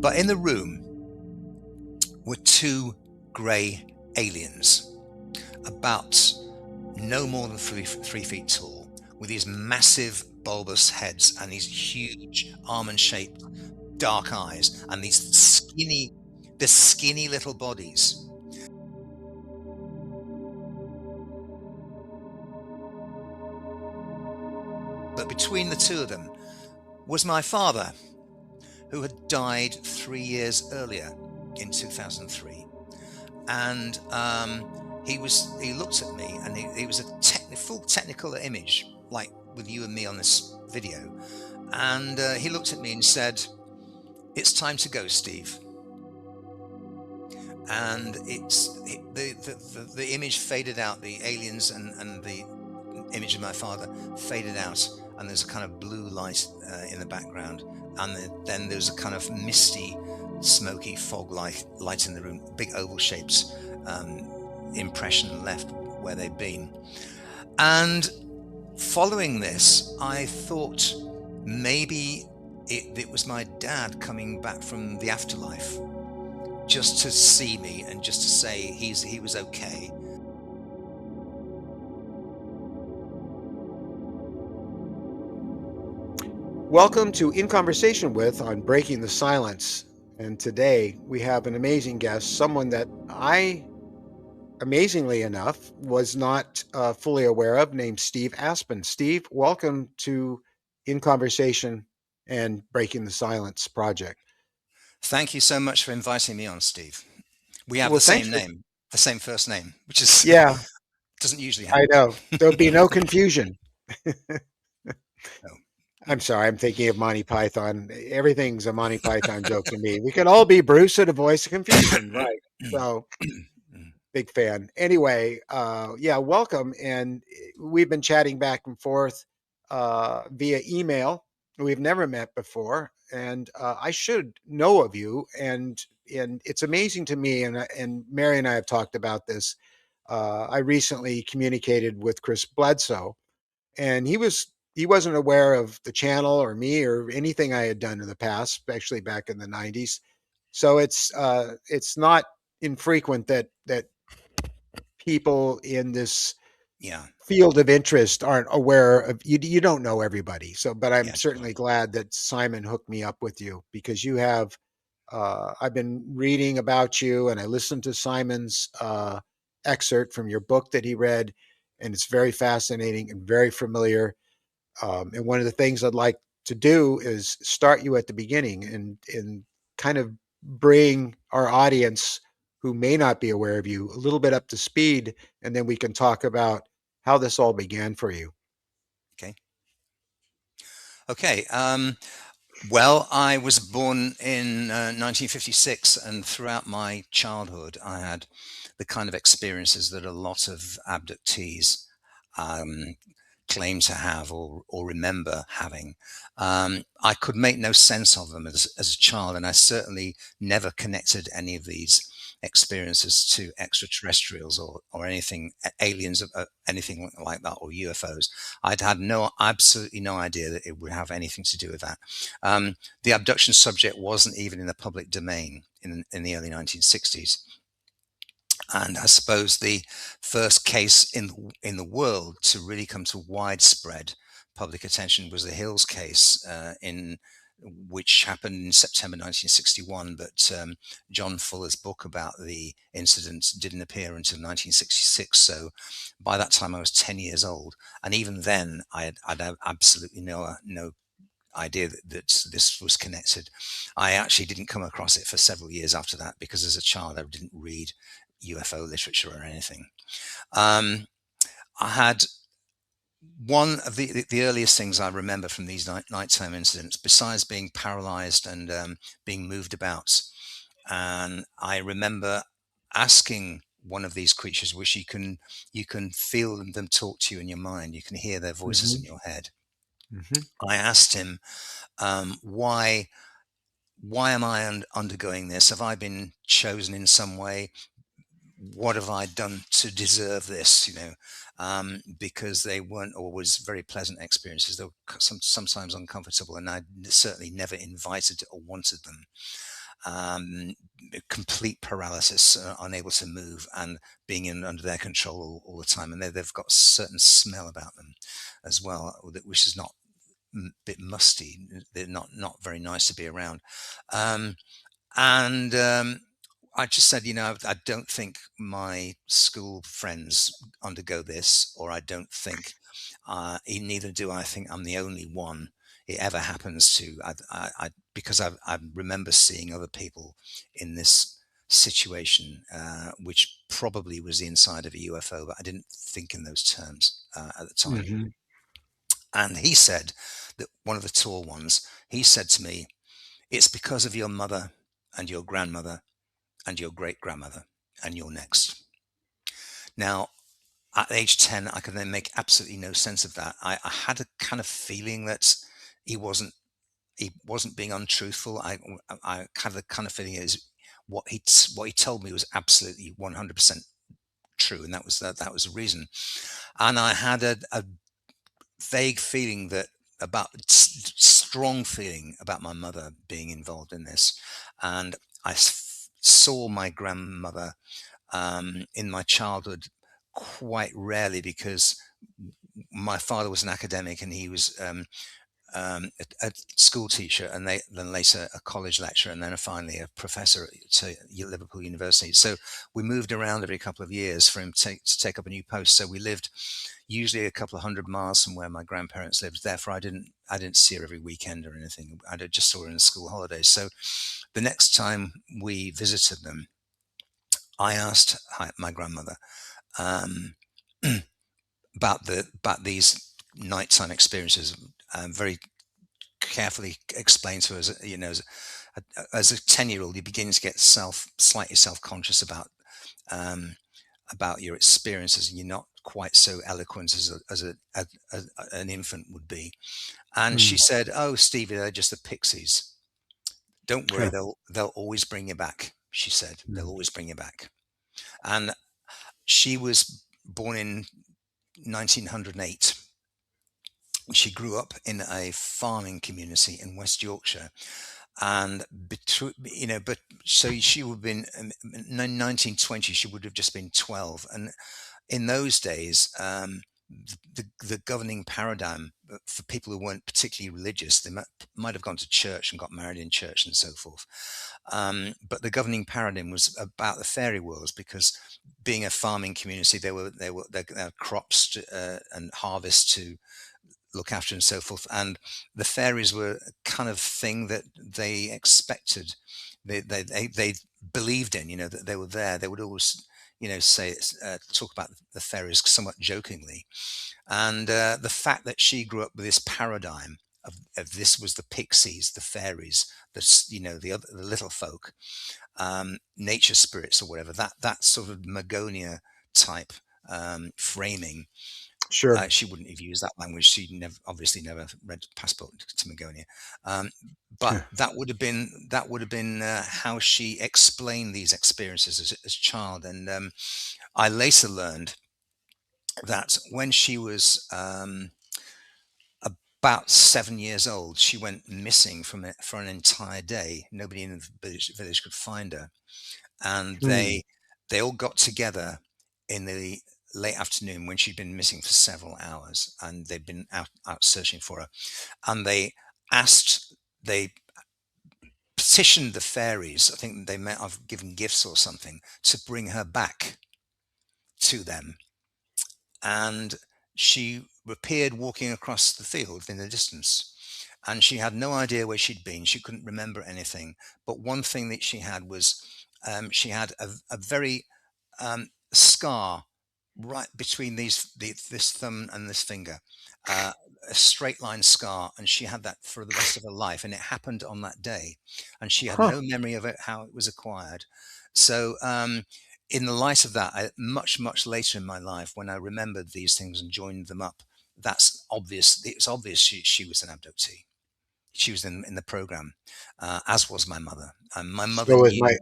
But in the room were two grey aliens, about no more than 3 feet tall, with these massive bulbous heads and these huge almond-shaped dark eyes and these skinny little bodies. But between the two of them was my father, who had died 3 years earlier in 2003. And he looked at me, and he was a full Technicolor image, like with you and me on this video. And he looked at me and said, "It's time to go, Steve." And the image faded out, the aliens and the image of my father faded out, and there's a kind of blue light in the background, and then there's a kind of misty, smoky fog light in the room, big oval shapes, impression left where they've been. And following this, I thought maybe it was my dad coming back from the afterlife, just to see me and just to say he was okay. Welcome to In Conversation With on Breaking the Silence. And today we have an amazing guest, someone that I, amazingly enough, was not fully aware of, named Steve Aspin. Steve, welcome to In Conversation and Breaking the Silence project. Thank you so much for inviting me on, Steve. We have Well, the same name, the same first name, which is doesn't usually happen. I know. There'll be no confusion. No. I'm sorry, I'm thinking of Monty Python. Everything's a Monty Python joke to me. We could all be Bruce at a voice of confusion, right? So, big fan. Anyway, welcome. And we've been chatting back and forth via email. We've never met before, and I should know of you. And it's amazing to me. And Mary and I have talked about this. I recently communicated with Chris Bledsoe, and he wasn't aware of the channel or me or anything I had done in the past, especially back in the 90s. So it's not infrequent that people in this field of interest aren't aware of you. You don't know everybody. So, but I'm certainly glad that Simon hooked me up with you, because you have, I've been reading about you, and I listened to Simon's excerpt from your book that he read, and it's very fascinating and very familiar. And one of the things I'd like to do is start you at the beginning and kind of bring our audience who may not be aware of you a little bit up to speed, and then we can talk about how this all began for you. Okay. Well, I was born in 1956, and throughout my childhood, I had the kind of experiences that a lot of abductees claim to have or remember having. I could make no sense of them as a child, and I certainly never connected any of these experiences to extraterrestrials or anything, aliens, anything like that, or UFOs. I'd had absolutely no idea that it would have anything to do with that. The abduction subject wasn't even in the public domain in the early 1960s. And I suppose the first case in the world to really come to widespread public attention was the Hills case, which happened in September 1961. But John Fuller's book about the incident didn't appear until 1966. So by that time, I was 10 years old, and even then, I'd absolutely no idea that this was connected. I actually didn't come across it for several years after that, because as a child I didn't read UFO literature or anything. I had one of the earliest things I remember from these nighttime incidents, besides being paralyzed and being moved about, and I remember asking one of these creatures, which you can feel them talk to you in your mind, you can hear their voices in your head. I asked him, why am I undergoing this? Have I been chosen in some way? What have I done to deserve this? Because they weren't always very pleasant experiences. They were sometimes uncomfortable, and I certainly never invited or wanted them. um, complete paralysis, unable to move, and being under their control all the time. And they've got a certain smell about them as well, which is not bit musty. They're not very nice to be around. Um, and I just said, I don't think my school friends undergo this, or I don't think, neither do I think I'm the only one it ever happens to. Because I remember seeing other people in this situation, which probably was the inside of a UFO, but I didn't think in those terms at the time. Hmm. And he said that one of the tall ones, he said to me, "It's because of your mother and your grandmother and your great grandmother, and you're next." Now, at age 10, I could then make absolutely no sense of that. I had a kind of feeling that he wasn't he wasn't being untruthful. I had the kind of feeling is what he told me was absolutely 100% true, and that was the reason. And I had a vague feeling that about strong feeling about my mother being involved in this, and I saw my grandmother in my childhood quite rarely, because my father was an academic, and he was a school teacher, and then later a college lecturer, and then finally a professor at Liverpool University. So we moved around every couple of years for him to take up a new post. So we lived usually a couple of 100 miles from where my grandparents lived. Therefore, I didn't see her every weekend or anything. I just saw her in the school holidays. So the next time we visited them, I asked my grandmother um, about these nighttime experiences, very carefully explained to us, as a 10-year-old, you begin to get slightly self-conscious about your experiences, and you're not quite so eloquent as an infant would be. And she said, "Oh, Stevie, they're just the pixies. Don't worry, they'll always bring you back." She said, "They'll always bring you back." And she was born in 1908. She grew up in a farming community in West Yorkshire, and but so she would have been in 1920. She would have just been 12, and in those days, the governing paradigm for people who weren't particularly religious, they might have gone to church and got married in church and so forth. But the governing paradigm was about the fairy worlds, because being a farming community, there were crops and harvest to look after and so forth, and the fairies were a kind of thing that they expected, they believed in, that they were there. They would always say talk about the fairies somewhat jokingly. And the fact that she grew up with this paradigm of this was the pixies, the fairies, the little folk, nature spirits or whatever, that sort of Magonia type framing. Sure. She wouldn't have used that language. She obviously never read Passport to Magonia, but that would have been how she explained these experiences as a child. And I later learned that when she was about 7 years old, she went missing for an entire day. Nobody in the village could find her, and they all got together in the late afternoon when she'd been missing for several hours, and they'd been out searching for her, and they petitioned the fairies. I think they might have given gifts or something to bring her back to them. And she appeared walking across the field in the distance, and she had no idea where she'd been. She couldn't remember anything, but one thing that she had was she had a very scar right between this thumb and this finger, a straight line scar, and she had that for the rest of her life, and it happened on that day, and she had Huh. no memory of it, how it was acquired. So in the light of that, much later in my life, when I remembered these things and joined them up, that's obvious. It's obvious she was an abductee. She was in the program, as was my mother. And my mother So was my knew.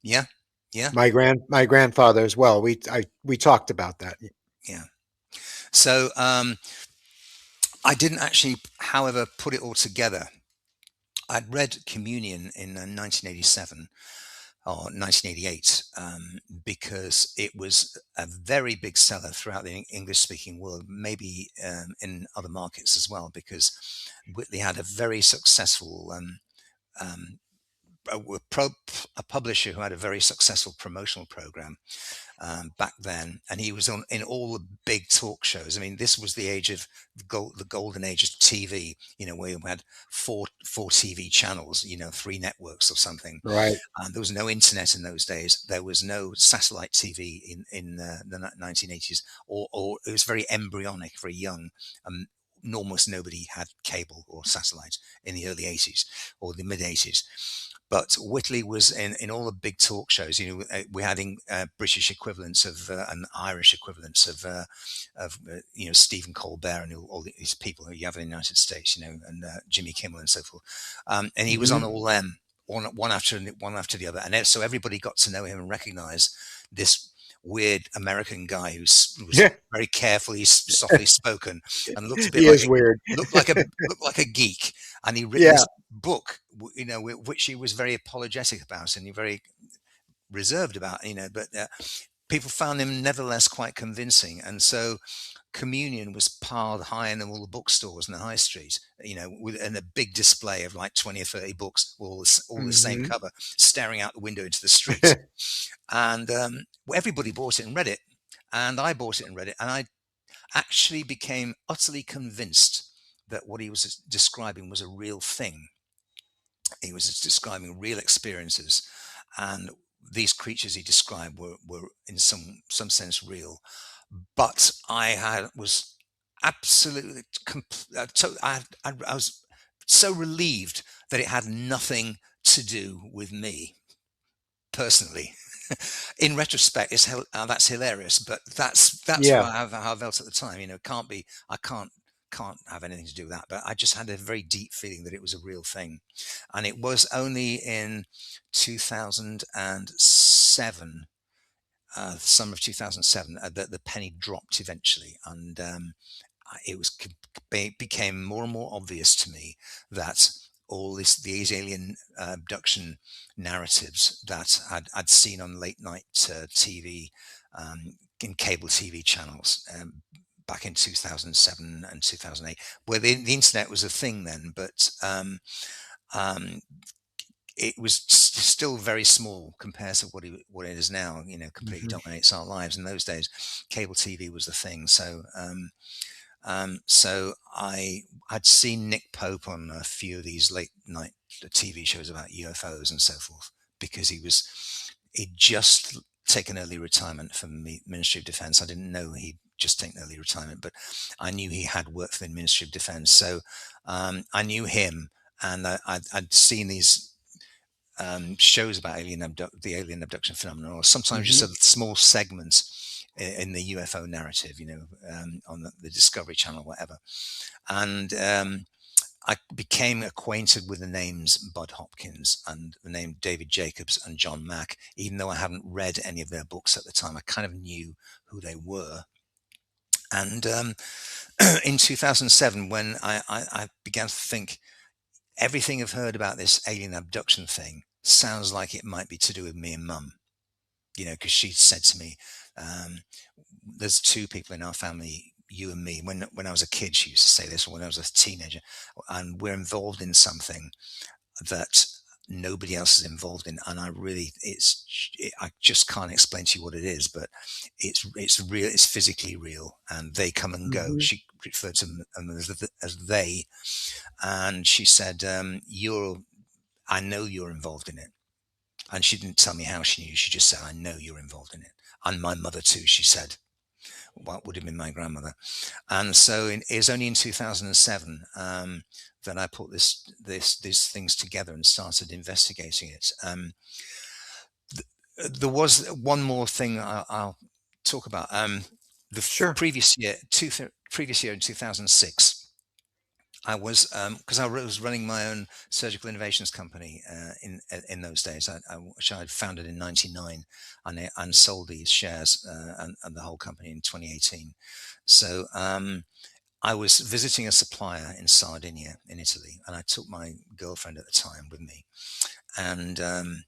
Yeah, yeah, my grandfather as well. We talked about that. yeah. So I didn't actually, however, put it all together I'd read Communion in 1987 or 1988 because it was a very big seller throughout the English-speaking world, maybe in other markets as well, because Whitley had a very successful um, a, a publisher who had a very successful promotional program back then, and he was on in all the big talk shows. I mean, this was the age of the golden age of TV. Where you had four TV channels, three networks or something. Right. There was no internet in those days. There was no satellite TV in the 1980s, or it was very embryonic, very young. Almost nobody had cable or satellite in the early 80s or the mid 80s. But Whitley was in all the big talk shows. We had British equivalents of and Irish equivalents of Stephen Colbert and all these people who you have in the United States, and Jimmy Kimmel and so forth. And he was on Hmm. all them, one after the other, and so everybody got to know him and recognize this weird American guy who was Yeah. very carefully, softly spoken, and looked a bit He like is weird. looked like a geek, and he'd written Yeah. this book, which he was very apologetic about and very reserved about, but people found him nevertheless quite convincing, and so Communion was piled high in all the bookstores in the high street, and a big display of like 20 or 30 books, all the same Hmm. cover, staring out the window into the street. And everybody bought it and read it. And I bought it and read it. And I actually became utterly convinced that what he was describing was a real thing. He was describing real experiences. And these creatures he described were in some sense real. But was absolutely, I was so relieved that it had nothing to do with me personally. In retrospect, that's hilarious, but that's Yeah. how I felt at the time. I can't have anything to do with that. But I just had a very deep feeling that it was a real thing, and it was only in 2007, summer of 2007, that the penny dropped eventually, and it became more and more obvious to me that these alien abduction narratives that I'd seen on late night TV, in cable TV channels, back in 2007 and 2008, where the internet was a thing then, but um, it was still very small compared to what it is now. Completely Hmm. dominates our lives. In those days, cable TV was the thing. So I'd seen Nick Pope on a few of these late night TV shows about UFOs and so forth, because he'd just taken early retirement from the Ministry of Defence. I didn't know he'd just taken early retirement, but I knew he had worked for the Ministry of Defence. So I knew him, and I'd seen these shows about the alien abduction phenomenon, or sometimes just Hmm. a small segments in the UFO narrative, on the Discovery Channel, whatever. And I became acquainted with the names Bud Hopkins and the name David Jacobs and John Mack, even though I hadn't read any of their books at the time. I kind of knew who they were. And in 2007, when I began to think, everything I've heard about this alien abduction thing sounds like it might be to do with me and mum, because she said to me, there's two people in our family, you and me. When I was a kid, she used to say this, or when I was a teenager, and we're involved in something that nobody else is involved in. And I just can't explain to you what it is, but it's real, it's physically real, and they come and go. Hmm. She referred to them as they, and she said, I know you're involved in it. And she didn't tell me how she knew. She just said, I know you're involved in it. And my mother too, she said. What would have been my grandmother. And so it was only in 2007 that I put these things together and started investigating it. There was one more thing I'll talk about. Sure. Previous year in 2006, I was, because I was running my own surgical innovations company in those days, which I had founded in '99, and sold these shares and the whole company in 2018. So I was visiting a supplier in Sardinia in Italy, and I took my girlfriend at the time with me, and um,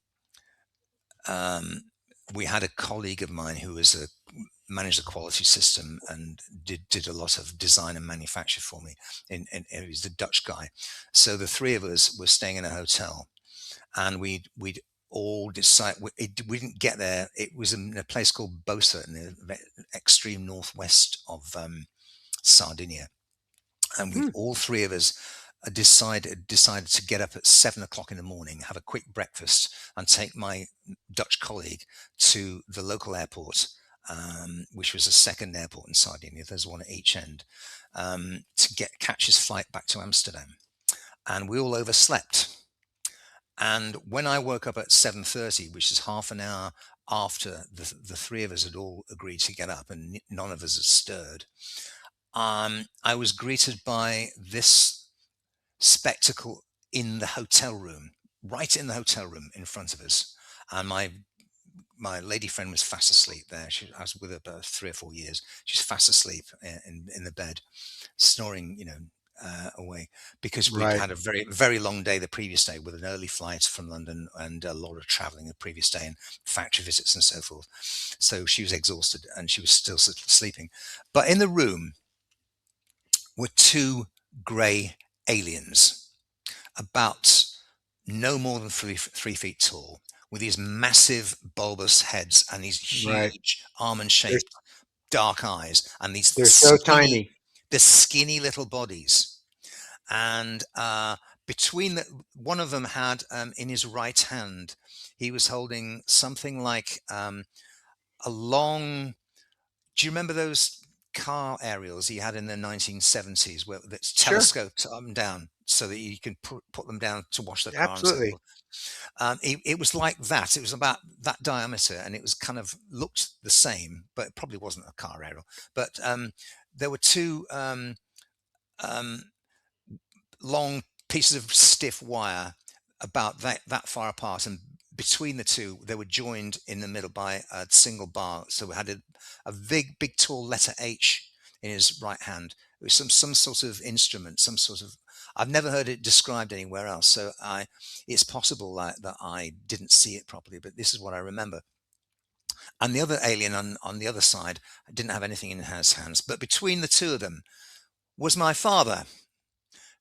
we had a colleague of mine who was a managed the quality system and did a lot of design and manufacture for me. He was the Dutch guy, so the three of us were staying in a hotel, and we'd all decide we didn't get there. It was in a place called Bosa in the extreme northwest of Sardinia, and we Hmm. all three of us decided to get up at 7 o'clock in the morning, have a quick breakfast, and take my Dutch colleague to the local airport, which was a second airport in Sardinia. There's one at each end, to catch his flight back to Amsterdam, and we all overslept. And when I woke up at 7:30, which is half an hour after the three of us had all agreed to get up and none of us had stirred, I was greeted by this spectacle in the hotel room, right in the hotel room in front of us. And my lady friend was fast asleep there. I was with her about 3 or 4 years. She's fast asleep in the bed, snoring, away, because we'd Right. had a very, very long day the previous day with an early flight from London and a lot of traveling the previous day and factory visits and so forth. So she was exhausted and she was still sleeping. But in the room were two grey aliens, about no more than 3 feet tall, with these massive bulbous heads and these Right. huge They're almond-shaped dark eyes and these they're so tiny. skinny little bodies. And between one of them had in his right hand, he was holding something like a long. Do you remember those car aerials he had in the 1970s, where that's Sure. telescoped up and down so that you can put them down to wash the car and so Absolutely. forth? It was like that. It was about that diameter, and it was kind of looked the same, but it probably wasn't a car aerial. But there were two um, long pieces of stiff wire about that far apart, and between the two they were joined in the middle by a single bar. So we had a big tall letter H in his right hand. It was some sort of instrument, some sort of. I've never heard it described anywhere else, so it's possible that I didn't see it properly, but this is what I remember. And the other alien on the other side didn't have anything in his hands, but between the two of them was my father,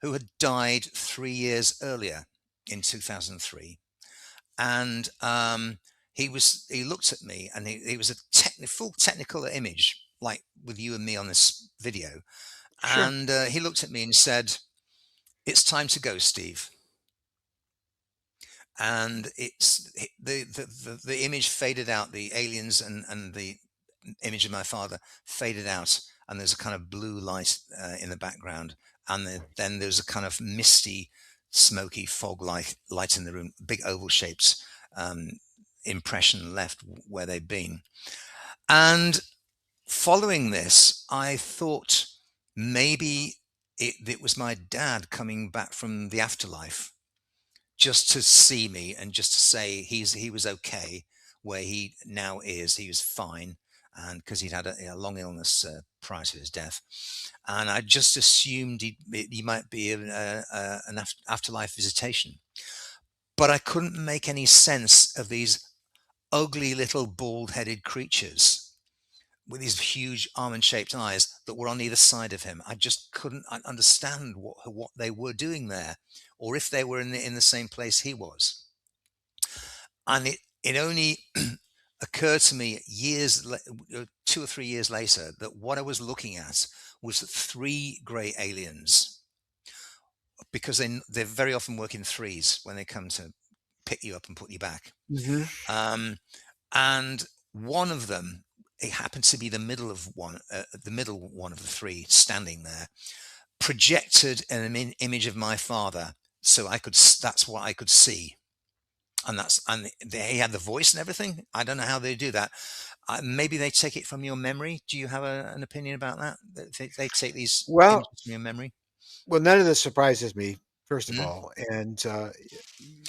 who had died 3 years earlier in 2003. And he looked at me, and he was a full technical image, like with you and me on this video. Sure. And he looked at me and said, "It's time to go, Steve." And the image faded out, the aliens and the image of my father faded out, and there's a kind of blue light in the background, and then there's a kind of misty, smoky fog light in the room, big oval shaped um, impression left where they'd been. And following this, I thought maybe it was my dad coming back from the afterlife just to see me and just to say he was okay where he now is. He was fine, and because he'd had a long illness prior to his death, and I just assumed he might be an afterlife visitation. But I couldn't make any sense of these ugly little bald-headed creatures with these huge almond-shaped eyes that were on either side of him. I just couldn't understand what they were doing there, or if they were in the same place he was. And it only occurred to me 2 or 3 years later, that what I was looking at was three grey aliens, because they very often work in threes when they come to pick you up and put you back. Hmm. Um, and one of them, it happened to be the middle one of the three standing there, projected an image of my father, so that's what I could see. And he had the voice and everything. I don't know how they do that. Maybe they take it from your memory. Do you have an opinion about that? They take these Well, images from your memory? none of this surprises me, first of Mm? all, and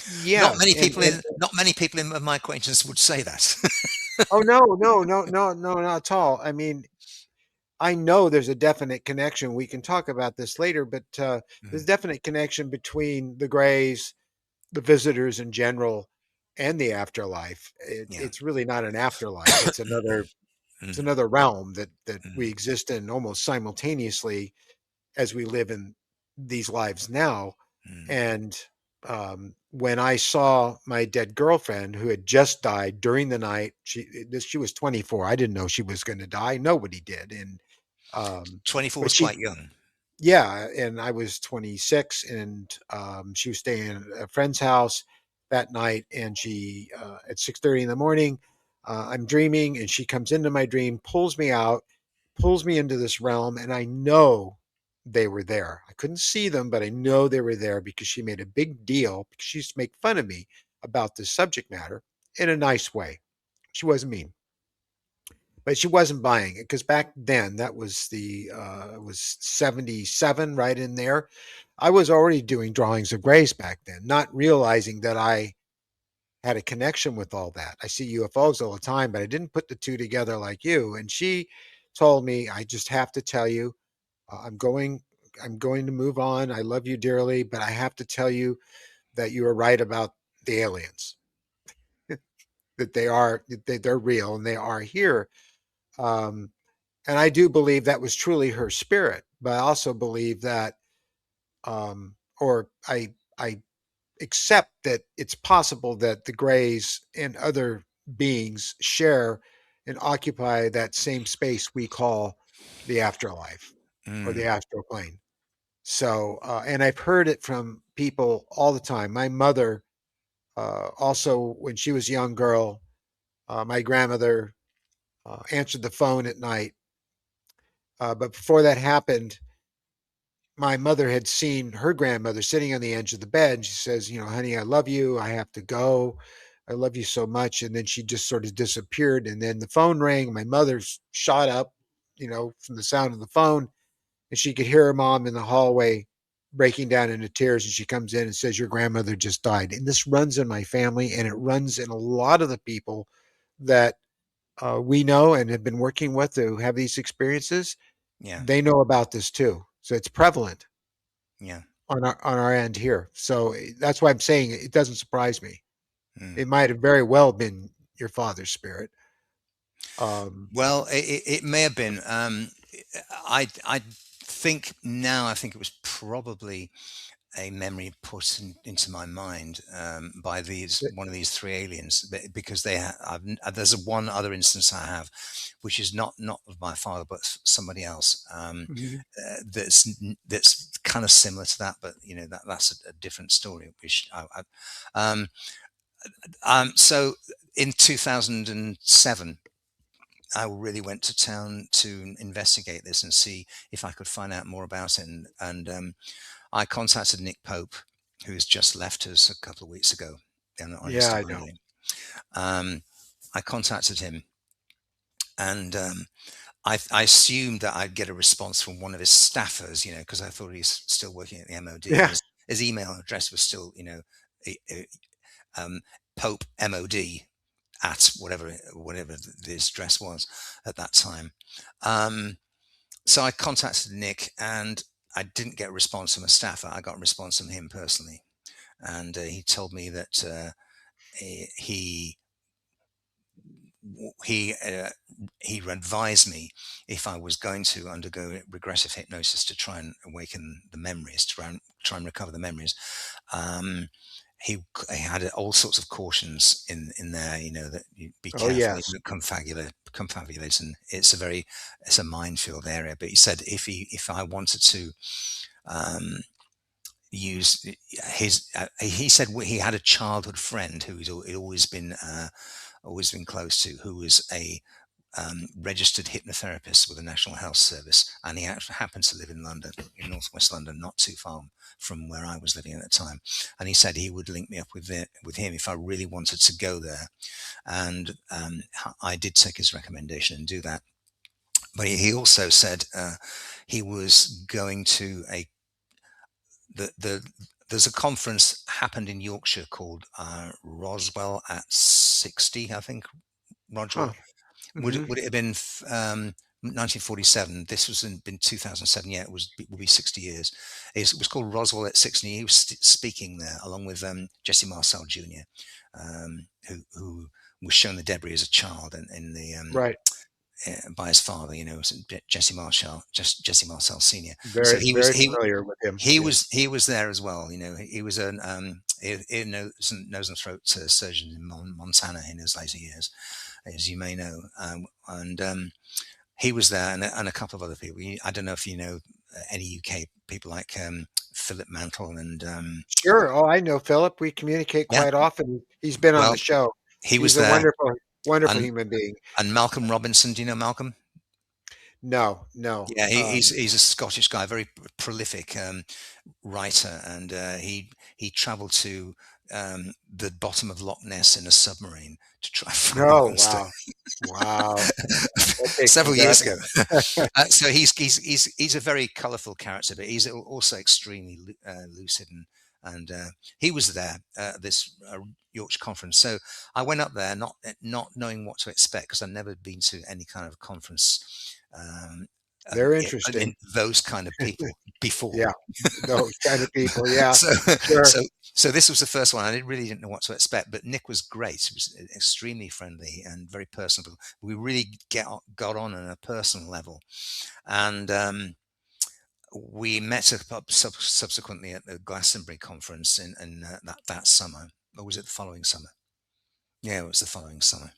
yeah, and Not many people of my acquaintance would say that. oh no, no, no, no, no, not at all. I mean, I know there's a definite connection. We can talk about this later, but there's a mm, definite connection between the Greys, the visitors in general, and the afterlife. yeah. It's really not an afterlife. It's Mm, another realm that we mm, exist in almost simultaneously as we live in these lives now. mm. And when I saw my dead girlfriend who had just died during the night, she was 24. I didn't know she was going to die. Nobody did. And 24 but is she quite young. yeah, and I was 26, and she was staying at a friend's house that night, and she at 6:30 in the morning, I'm dreaming, and she comes into my dream, pulls me out, pulls me into this realm, and I know they were there. I couldn't see them, but I know they were there because she made a big deal because she used to make fun of me about this subject matter in a nice way. She wasn't mean, but she wasn't buying it because back then that was it was 77 right in there. I was already doing drawings of grays back then, not realizing that I had a connection with all that. I see UFOs all the time, but I didn't put the two together like you. And she told me, I just have to tell you, I'm going to move on. I love you dearly, but I have to tell you that you were right about the aliens, that they're real and they are here. Um, and I do believe that was truly her spirit, but I also believe that, or I accept that it's possible that the Greys and other beings share and occupy that same space we call the afterlife or the Mm, astral plane. So, and I've heard it from people all the time. My mother, also, when she was a young girl, my grandmother answered the phone at night. But before that happened, my mother had seen her grandmother sitting on the edge of the bed. And she says, honey, I love you. I have to go. I love you so much. And then she just sort of disappeared. And then the phone rang. My mother shot up, from the sound of the phone. And she could hear her mom in the hallway breaking down into tears. And she comes in and says, your grandmother just died. And this runs in my family, and it runs in a lot of the people that we know and have been working with who have these experiences. yeah, They know about this too. So it's prevalent yeah. on our end here. So that's why I'm saying it doesn't surprise me. Mm. It might have very well been your father's spirit. Um, Well, it may have been. I think now. I think it was probably a memory put into my mind by these th- one of these three aliens because there's one other instance I have, which is not of my father but somebody else mhm. that's kind of similar to that, but that's a different story. Which so in 2007. I really went to town to investigate this and see if I could find out more about it. And I contacted Nick Pope, who's just left us a couple of weeks ago on his Yeah, I know. sabbatical. Um, I contacted him, and I assumed that I'd get a response from one of his staffers, because I thought he's still working at the MOD, and Yeah. his email address was still, e- e- um, Pope MOD at whatever this address was at that time. Um, so I contacted Nick, and I didn't get a response from a staffer. I got a response from him personally, and he told me that he he he advised me if I was going to undergo regressive hypnosis to try and awaken the memories, to try and recover the memories. Um, he had all sorts of cautions in there, that you be Oh, careful, yes. confabulate, and it's a minefield area. But he said if I wanted to um, use he said he had a childhood friend who he'd always been close to, who was a registered hypnotherapist with the National Health Service, and he happened to live in London, in northwest London, not too far from where I was living at the time. And he said he would link me up with him if I really wanted to go there. And I did take his recommendation and do that. But he also said he was going to the there's a conference happened in Yorkshire called Roswell at 60, I think. Huh. Roswell. Would Hmm. would it have been? 1947. This was been 2007. Yeah, will be 60 years. It was called Roswell at 60. He was speaking there along with Jesse Marcel Jr., who was shown the debris as a child in the Right. by his father. Jesse Marshall, just Jesse Marcel Senior. So Very, very familiar with him. Yes. he was there as well. He was an ear, nose and throat surgeon in Montana in his later years, as you may know, and he was there, and a couple of other people. I don't know if you know any UK people like Philip Mantle and Sure. Oh, I know Philip. We communicate yeah. quite often. He's been on the Well, show. he was He's a there, wonderful, wonderful and human being. Malcolm Robinson. Do you know Malcolm? No, no. Yeah, he's a Scottish guy, very prolific writer, and he travelled to the bottom of Loch Ness in a submarine to try and find the No, monster wow. Wow. That takes some several years guts. ago. So he's a very colourful character, but he's also extremely lucid, and he was there at this Yorkshire conference. So I went up there not knowing what to expect, because I'd never been to any kind of conference. They're In interesting. those kind of people before. Yeah. Those kind of people. Yeah. so Sure. so so this was the first one. I really didn't know what to expect, but Nick was great. He was extremely friendly and very personable. We really got on a personal level, and we met up subsequently at the Glastonbury conference in that summer. Or was it the following summer? Yeah, it was the following summer.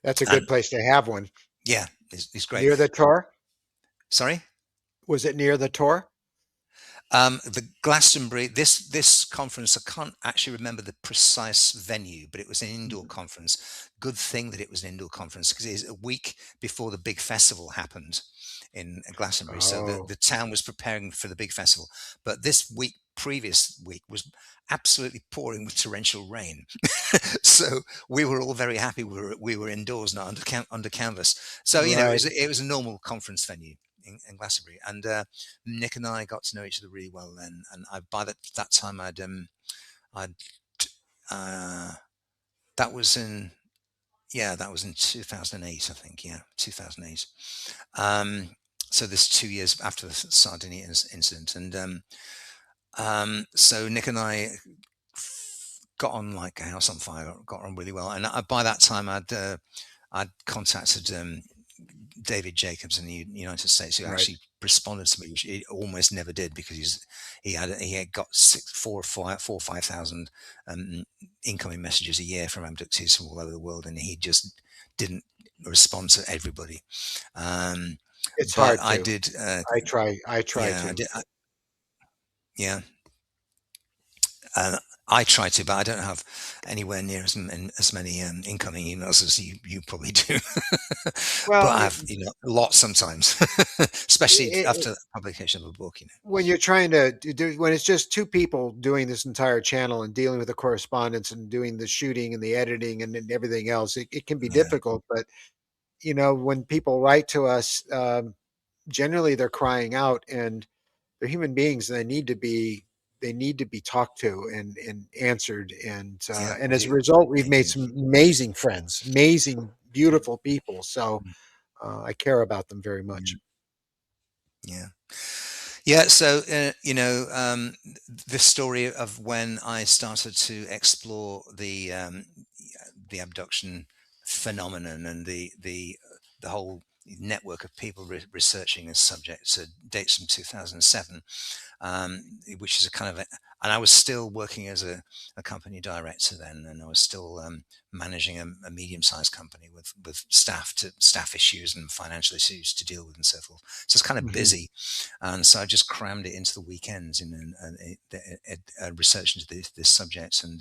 That's a good And place to have one. yeah, it's great. Near the tour? Sorry. Was it near the tour? The Glastonbury, this conference, I can't actually remember the precise venue, but it was an indoor Mhm. conference. Good thing that it was an indoor conference, because it was a week before the big festival happened in Glastonbury. So Oh, the town was preparing for the big festival. But previous week, was absolutely pouring with torrential rain. So we were all very happy we were indoors, not under canvas. So right. it was a normal conference venue in Glastonbury, and Nick and I got to know each other really well then. And by that time, I'd uh, that was in that was in 2008, I think. Yeah, 2008. Um, so this 2 years after the Sardinia incident, and so Nick and I got on like a house on fire. Got on really well, and by that time, I'd contacted David Jacobs in the United States, who Right. actually responded to me, which he almost never did, because he had got 4 or 5 thousand incoming messages a year from abductees from all over the world, and he just didn't respond to everybody. Um, It's but hard I to. did, I try yeah, to. yeah. I try to, but I don't have anywhere near as many incoming emails as you probably do. But Well, I have, a lot sometimes, especially it, after the publication of a book. when you're trying to do when it's just two people doing this entire channel and dealing with the correspondence and doing the shooting and the editing and everything else, it can be Yeah, difficult. But when people write to us, generally they're crying out, and they're human beings, and they need to be talked to and answered. yeah, And they as a do. result, we've They made do. some amazing friends, amazing, beautiful people. So Mm, I care about them very yeah, much. yeah, yeah. So the story of when I started to explore the abduction phenomenon, and the whole network of people researching this subject, so dates from 2007, which is a kind of and I was still working as a company director then, and I was still managing a medium-sized company with staff issues and financial issues to deal with and so forth. So it's kind of Mhm. busy, and so I just crammed it into the weekends in research into this subject. And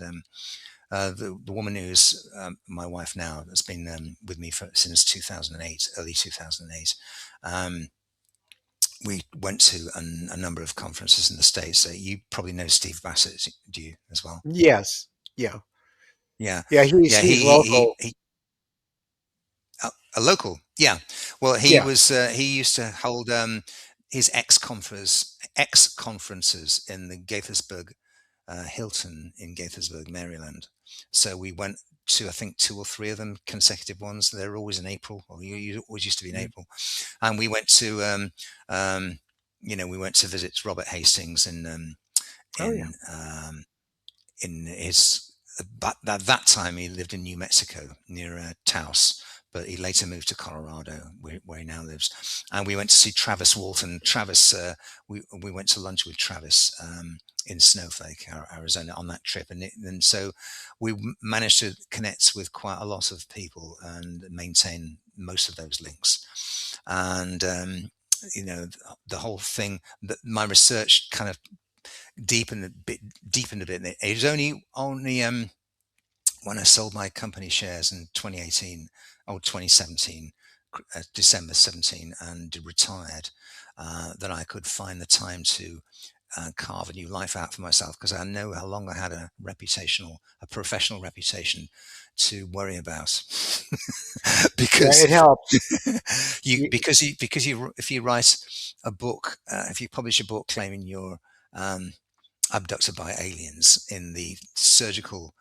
the woman who's my wife now, has been with me since 2008, early 2008. Um, we went to a number of conferences in the States. So you probably know Steve Bassett, do you, as well? Yes. Yeah. Yeah, Yeah. He's yeah. he's local. He a local. Yeah. Well, Yeah. he used to hold his ex conferences in the Gaithersburg Hilton in Gaithersburg, Maryland. So we went I think two or three of them consecutive ones. They're always in April, or you always used to be in Mhm. April. And we went to, um, we went to visit Robert Hastings Oh yeah. in in his but at that time he lived in New Mexico near Taos, but he later moved to Colorado where he now lives. And we went to see Travis Walton. We went to lunch with Travis in Snowflake, Arizona, on that trip, and so we managed to connect with quite a lot of people and maintain most of those links. And the whole thing that my research kind of deepened a bit. It was only when I sold my company shares in 2018 or 2017, December 17, and retired, that I could find the time to carve a new life out for myself, because I know how long I had a professional reputation to worry about. Yeah, because it helps. if you write a book, if you publish a book claiming you're um, abducted by aliens in the surgical,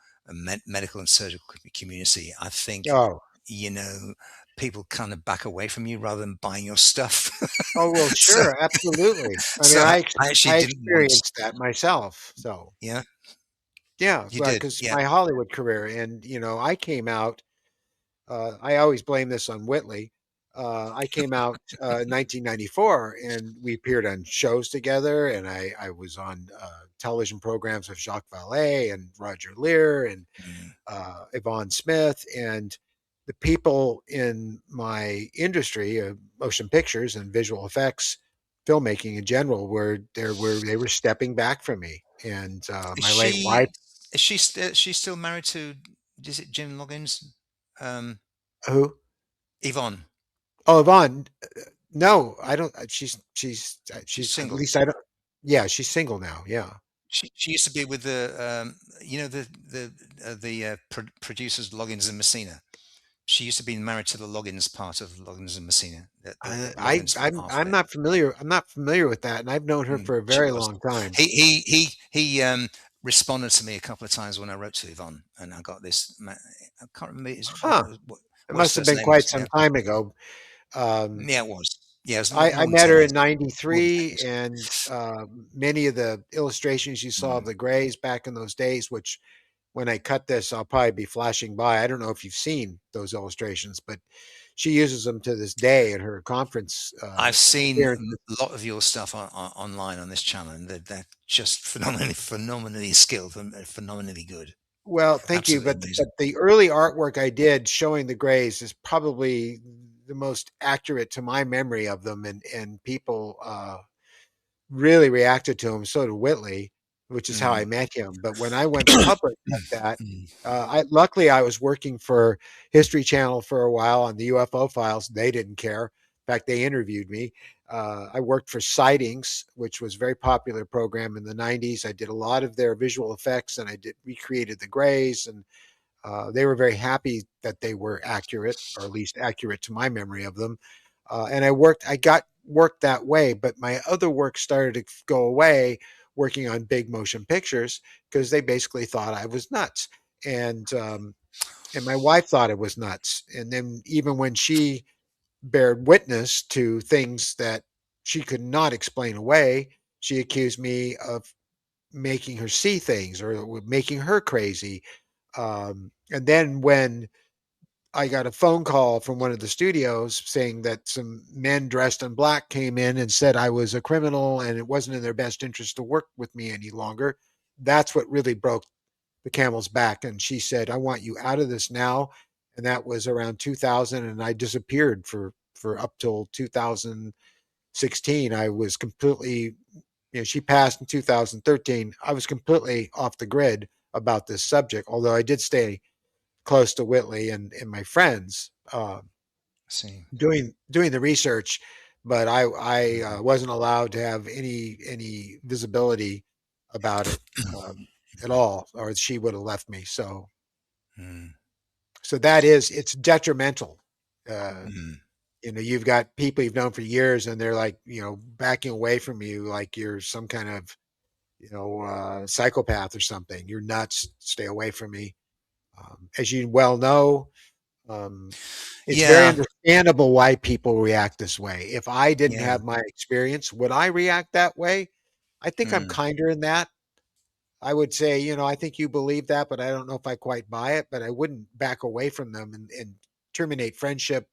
medical and surgical community, I think, Oh, you know, people kind of back away from you rather than buying your stuff. oh well, so, sure, absolutely. I mean, so I actually I didn't want. experienced that myself. So Yeah, yeah, you did. because Yeah. my Hollywood career, and I came out. I always blame this on Whitley. I came out in 1994, and we appeared on shows together, and I was on television programs with Jacques Vallée and Roger Lear and Mm. Yvonne Smith, and the people in my industry of motion pictures and visual effects, filmmaking in general, they were stepping back from me, and Is my late wife, she's still married to? Is it Jim Loggins? Um, who Yvonne. oh Yvonne, no, I don't. She's She's at single. least I don't. Yeah, she's single now. Yeah. She used to be with the producers Loggins and Messina. She used to be married to the Loggins part of Loggins and Messina, the Loggins half of I'm it. not familiar. I'm not familiar with that, and I've known her for a She very was. long time. He responded to me a couple of times when I wrote to Yvonne, and I got this. I can't remember Huh. It what his must have first been name quite was. some Yeah, time ago. Um, yeah, it was. Yeah, it was I more than met 10 her years in ago. More than 10 '93, years and many of the illustrations you saw of ago. the Greys back in those days, which when I cut this, I'll probably be flashing by. I don't know if you've seen those illustrations, but she uses them to this day in her conference I've seen appearances. a lot of your stuff online on this channel, and they're just phenomenally skilled and phenomenally good. Well, thank you, Absolutely but amazing. the early artwork I did showing the Greys is probably the most accurate to my memory of them, and people really reacted to him. So did Whitley, which is how I Mm. met him. But when I went public like that, Mm. luckily I was working for History Channel for a while on the UFO files. They didn't care. In fact, they interviewed me. I worked for Sightings, which was a very popular program in the '90s. I did a lot of their visual effects, and I did recreated the Greys, and they were very happy that they were accurate, or at least accurate to my memory of them. And I got work that way, but my other work started to go away working on big motion pictures because they basically thought I was nuts. And my wife thought it was nuts. And then even when she bared witness to things that she could not explain away, she accused me of making her see things or making her crazy. And then when I got a phone call from one of the studios saying that some men dressed in black came in and said I was a criminal and it wasn't in their best interest to work with me any longer. That's what really broke the camel's back. And she said, I want you out of this now. And that was around 2000. And I disappeared for up till 2016. I was completely, she passed in 2013. I was completely off the grid about this subject, although I did stay close to Whitley and my friends See. doing the research, but I Mm. wasn't allowed to have any visibility about it at all, or she would have left me. Mm. So that is it's detrimental. Uh, Mm. you've got people you've known for years, and they're like backing away from you like you're some kind of psychopath or something. You're nuts. Stay away from me. As you well know, um, it's very Yeah. understandable why people react this way. If I didn't Yeah. have my experience, would I react that way? I think I'm Mm, kinder in that. I would say, I think you believe that, but I don't know if I quite buy it. But I wouldn't back away from them and terminate friendship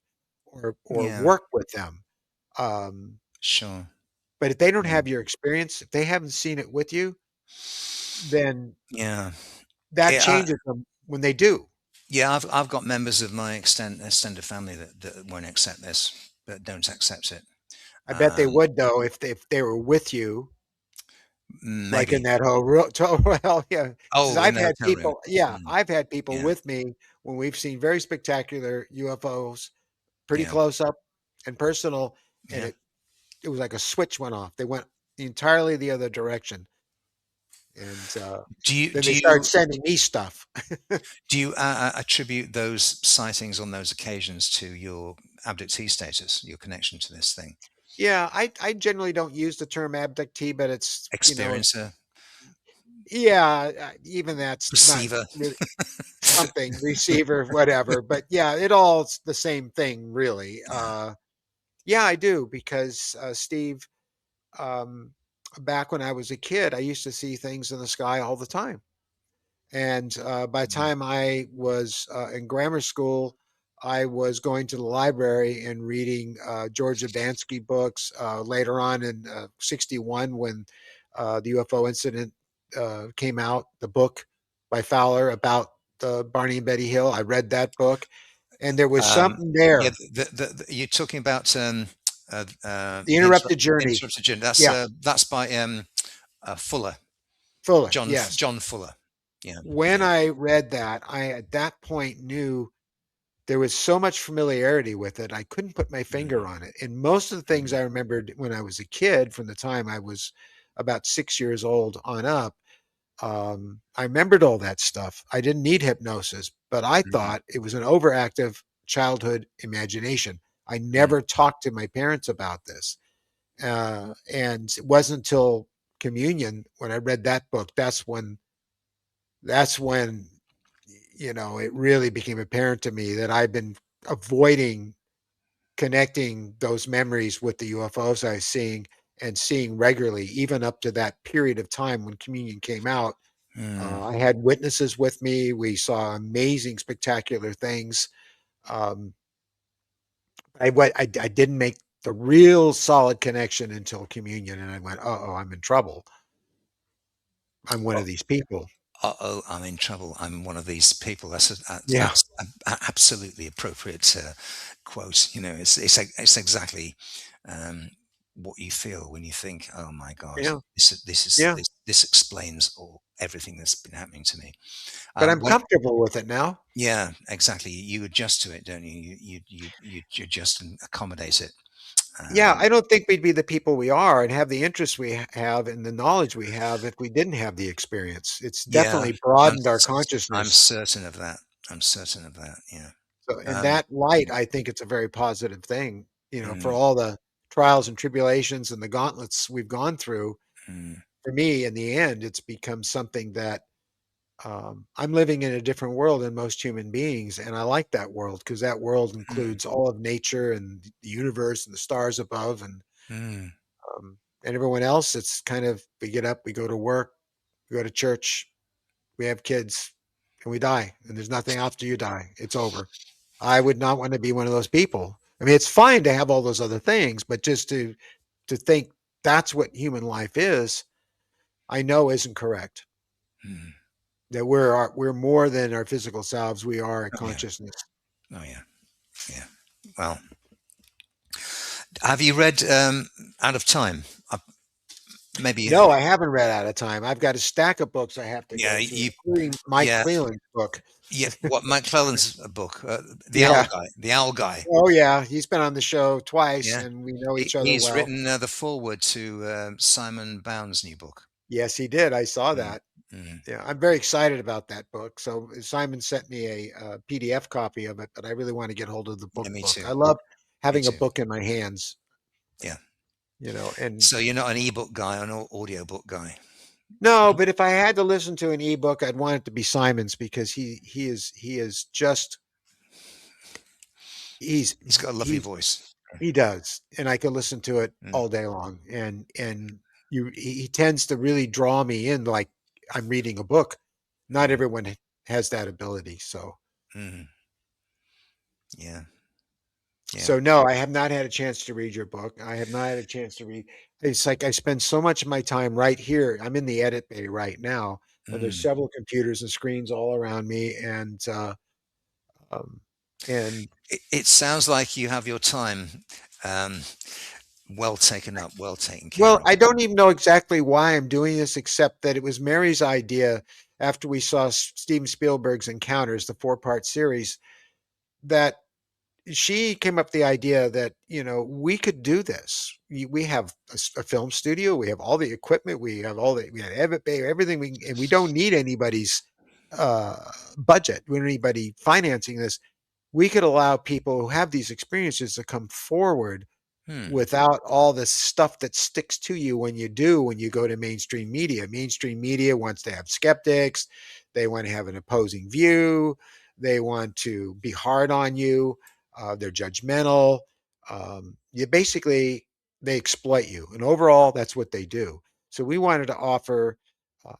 or yeah. work with them. Um, Sure. but if they don't Yeah. have your experience, if they haven't seen it with you, then Yeah. that Yeah. changes them when they do. Yeah. I've got members of my extended family that won't accept this, that don't accept it. I bet they Um, would though if they were with you, like in maybe. that whole real. Well, yeah, because Oh, in I've the had hotel room. people. Yeah, Mm, I've had people yeah. with me when we've seen very spectacular UFOs, pretty Yeah. close up and personal, and Yeah. it was like a switch went off. They went entirely the other direction, and Do you then do they started you sending me stuff. do you attribute those sightings on those occasions to your abductee status, your connection to this thing? Yeah, I generally don't use the term abductee, but it's Experiencer, yeah, even that's not receiver. really something receiver, whatever. But yeah, it all's the same thing, really. Yeah. Yeah, I do because Steve, um, back when I was a kid, I used to see things in the sky all the time. And by the Mm. time I was in grammar school, I was going to the library and reading George Adamski books. Later on in '61, when the UFO incident came out, the book by Fowler about Barney and Betty Hill, I read that book, and there was Um, something yeah, there. you're talking about The the Interrupted Journey. interrupted journey. Yeah, That's by Fuller, Fuller. Yes. John Fuller. Yeah, When yeah. I read that, I at that point knew there was so much familiarity with it, I couldn't put my Mm, finger on it. And most of the things mm, I remembered when I was a kid, from the time I was about 6 years old on up, I remembered all that stuff. I didn't need hypnosis, but I mm, thought it was an overactive childhood imagination. I mm, never talked to my parents about this. And it wasn't until communion when I read that book, that's when it really became apparent to me that I've been avoiding connecting those memories with the UFOs I was seeing and seeing regularly, even up to that period of time when communion came out. mm. I had witnesses with me. We saw amazing, spectacular things. Um, I didn't make the real solid connection until communion, and I went, "Oh, I'm in trouble. I'm one of these people." Uh-oh, I'm in trouble. I'm one of these people. Yeah, That's a absolutely appropriate quote. You know, it's exactly um, what you feel when you think, "Oh my God, yeah, this yeah. this explains all everything that's been happening to me." But I'm When comfortable with it now. Yeah, exactly. You adjust to it, don't you? You adjust and accommodate it. Yeah, Um, I don't think we'd be the people we are and have the interests we have and the knowledge we have if we didn't have the experience. It's yeah, definitely I'm broadened our I'm consciousness. certain of that. I'm certain of that. Yeah. So in Um, that light, mm, I think it's a very positive thing, for mm, all the trials and tribulations and the gauntlets we've gone through. mm, For me, in the end, it's become something that I'm living in a different world than most human beings, and I like that world because that world mm, includes all of nature and the universe and the stars above, mm, and everyone else. It's kind of we get up, we go to work, we go to church, we have kids, and we die, and there's nothing after you die. It's over. I would not want to be one of those people. I mean, it's fine to have all those other things, but just to think that's what human life is, I know isn't correct. mm. That we're more than our physical selves. We are a Oh yeah. consciousness. Oh yeah. Yeah. Well, have you read Out of Time? Maybe. No, I haven't read Out of Time. I've got a stack of books I have to Yeah. go through, You. including Mike Yeah. Cleland's book. Yeah. What Mike Clelland's book, The Owl Yeah. Guy. The Owl Guy. Oh, yeah. He's been on the show twice, Yeah. and we know each other He's well. written the foreword to Simon Bound's new book. Yes, he did. I saw Mm, that. mm. Yeah, I'm very excited about that book. So Simon sent me a PDF copy of it, but I really want to get hold of the book Yeah. Me book. too. I love Me having a too. book in my hands, Yeah. and So you're not an ebook guy, an audiobook guy. No, but if I had to listen to an ebook, I'd want it to be Simon's because he is just he's He's got a lovely he's voice. he does, and I could listen to it Mm, all day long. And he tends to really draw me in like I'm reading a book. Not mm, everyone has that ability, so mm. Yeah, yeah. so no, I have not had a chance to read your book. I have not had a chance to read. It's like I spend so much of my time right here. I'm in the edit bay right now. There's Mm. several computers and screens all around me, um, and It sounds like you have your time um, well taken up, well taken well, care I of. don't even know exactly why I'm doing this, except that it was Mary's idea after we saw Steven Spielberg's Encounters, the four-part series, that she came up with the idea that we could do this. We have a film studio, we have all the equipment, we have everything, and we don't need anybody's uh, budget. We don't need anybody financing this. We could allow people who have these experiences to come forward Hmm. without all this stuff that sticks to you when you go to mainstream media. Mainstream media wants to have skeptics, they want to have an opposing view, they want to be hard on you, they're judgmental. You basically they exploit you, and overall, that's what they do. So we wanted to offer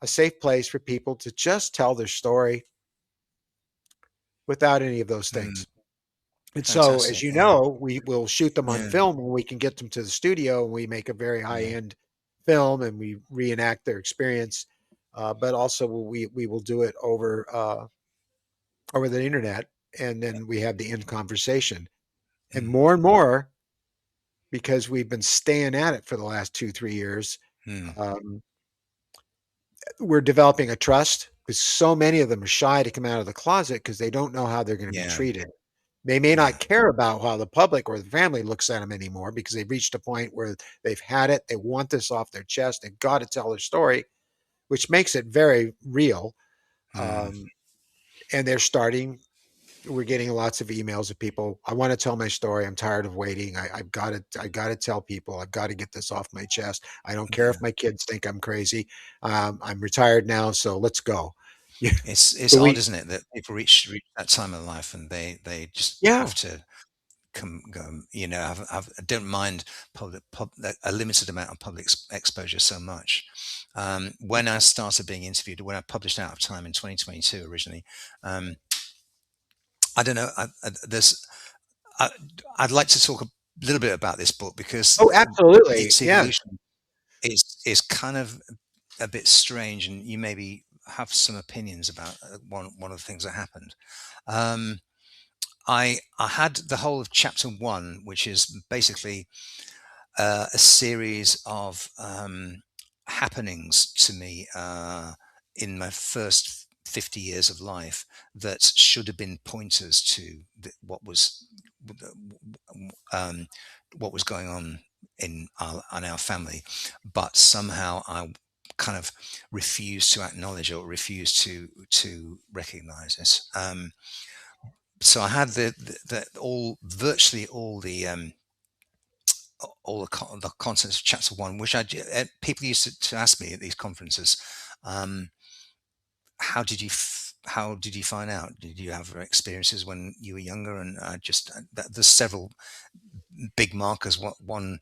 a safe place for people to just tell their story without any of those Mm. things. And so, as Fantastic. you Yeah. know, we will shoot them on Yeah. film when we can get them to the studio and we make a very high Yeah. end film and we reenact their experience. But also, we will do it over the internet, and then we have the end conversation. Mm. And more, because we've been staying at it for the last 2 3 years. Mm. Um, we're developing a trust because so many of them are shy to come out of the closet because they don't know how they're going to be Yeah. treated. They may Yeah. not care about how the public or the family looks at them anymore because they've reached a point where they've had it. They want this off their chest. They've got to tell their story, which makes it very real. Mm. Um, and they're starting. We're getting lots of emails of people. I want to tell my story. I'm tired of waiting. I've got to. I got to tell people. I've got to get this off my chest. I don't care Yeah. if my kids think I'm crazy. I'm retired now, so let's go. Yeah. It's So odd, we. isn't it, that people reach that time of life and they just Yeah. have to come go. I don't mind a limited amount of public exposure so much. When I started being interviewed, when I published Out of Time in 2022 originally, um, I don't know. I, I'd like to talk a little bit about this book because Oh, absolutely. its Yeah. evolution is kind of a bit strange, and you maybe have some opinions about one of the things that happened. Um, I had the whole of chapter one, which is basically a series of happenings to me in my first 50 years of life that should have been pointers to um, what was going on in our family, but somehow I kind of refused to acknowledge or refused to recognize this. So I had the all virtually all the contents of chapter one, which people used to ask me at these conferences, um, how did you find out? Did you have experiences when you were younger? And there's several big markers. One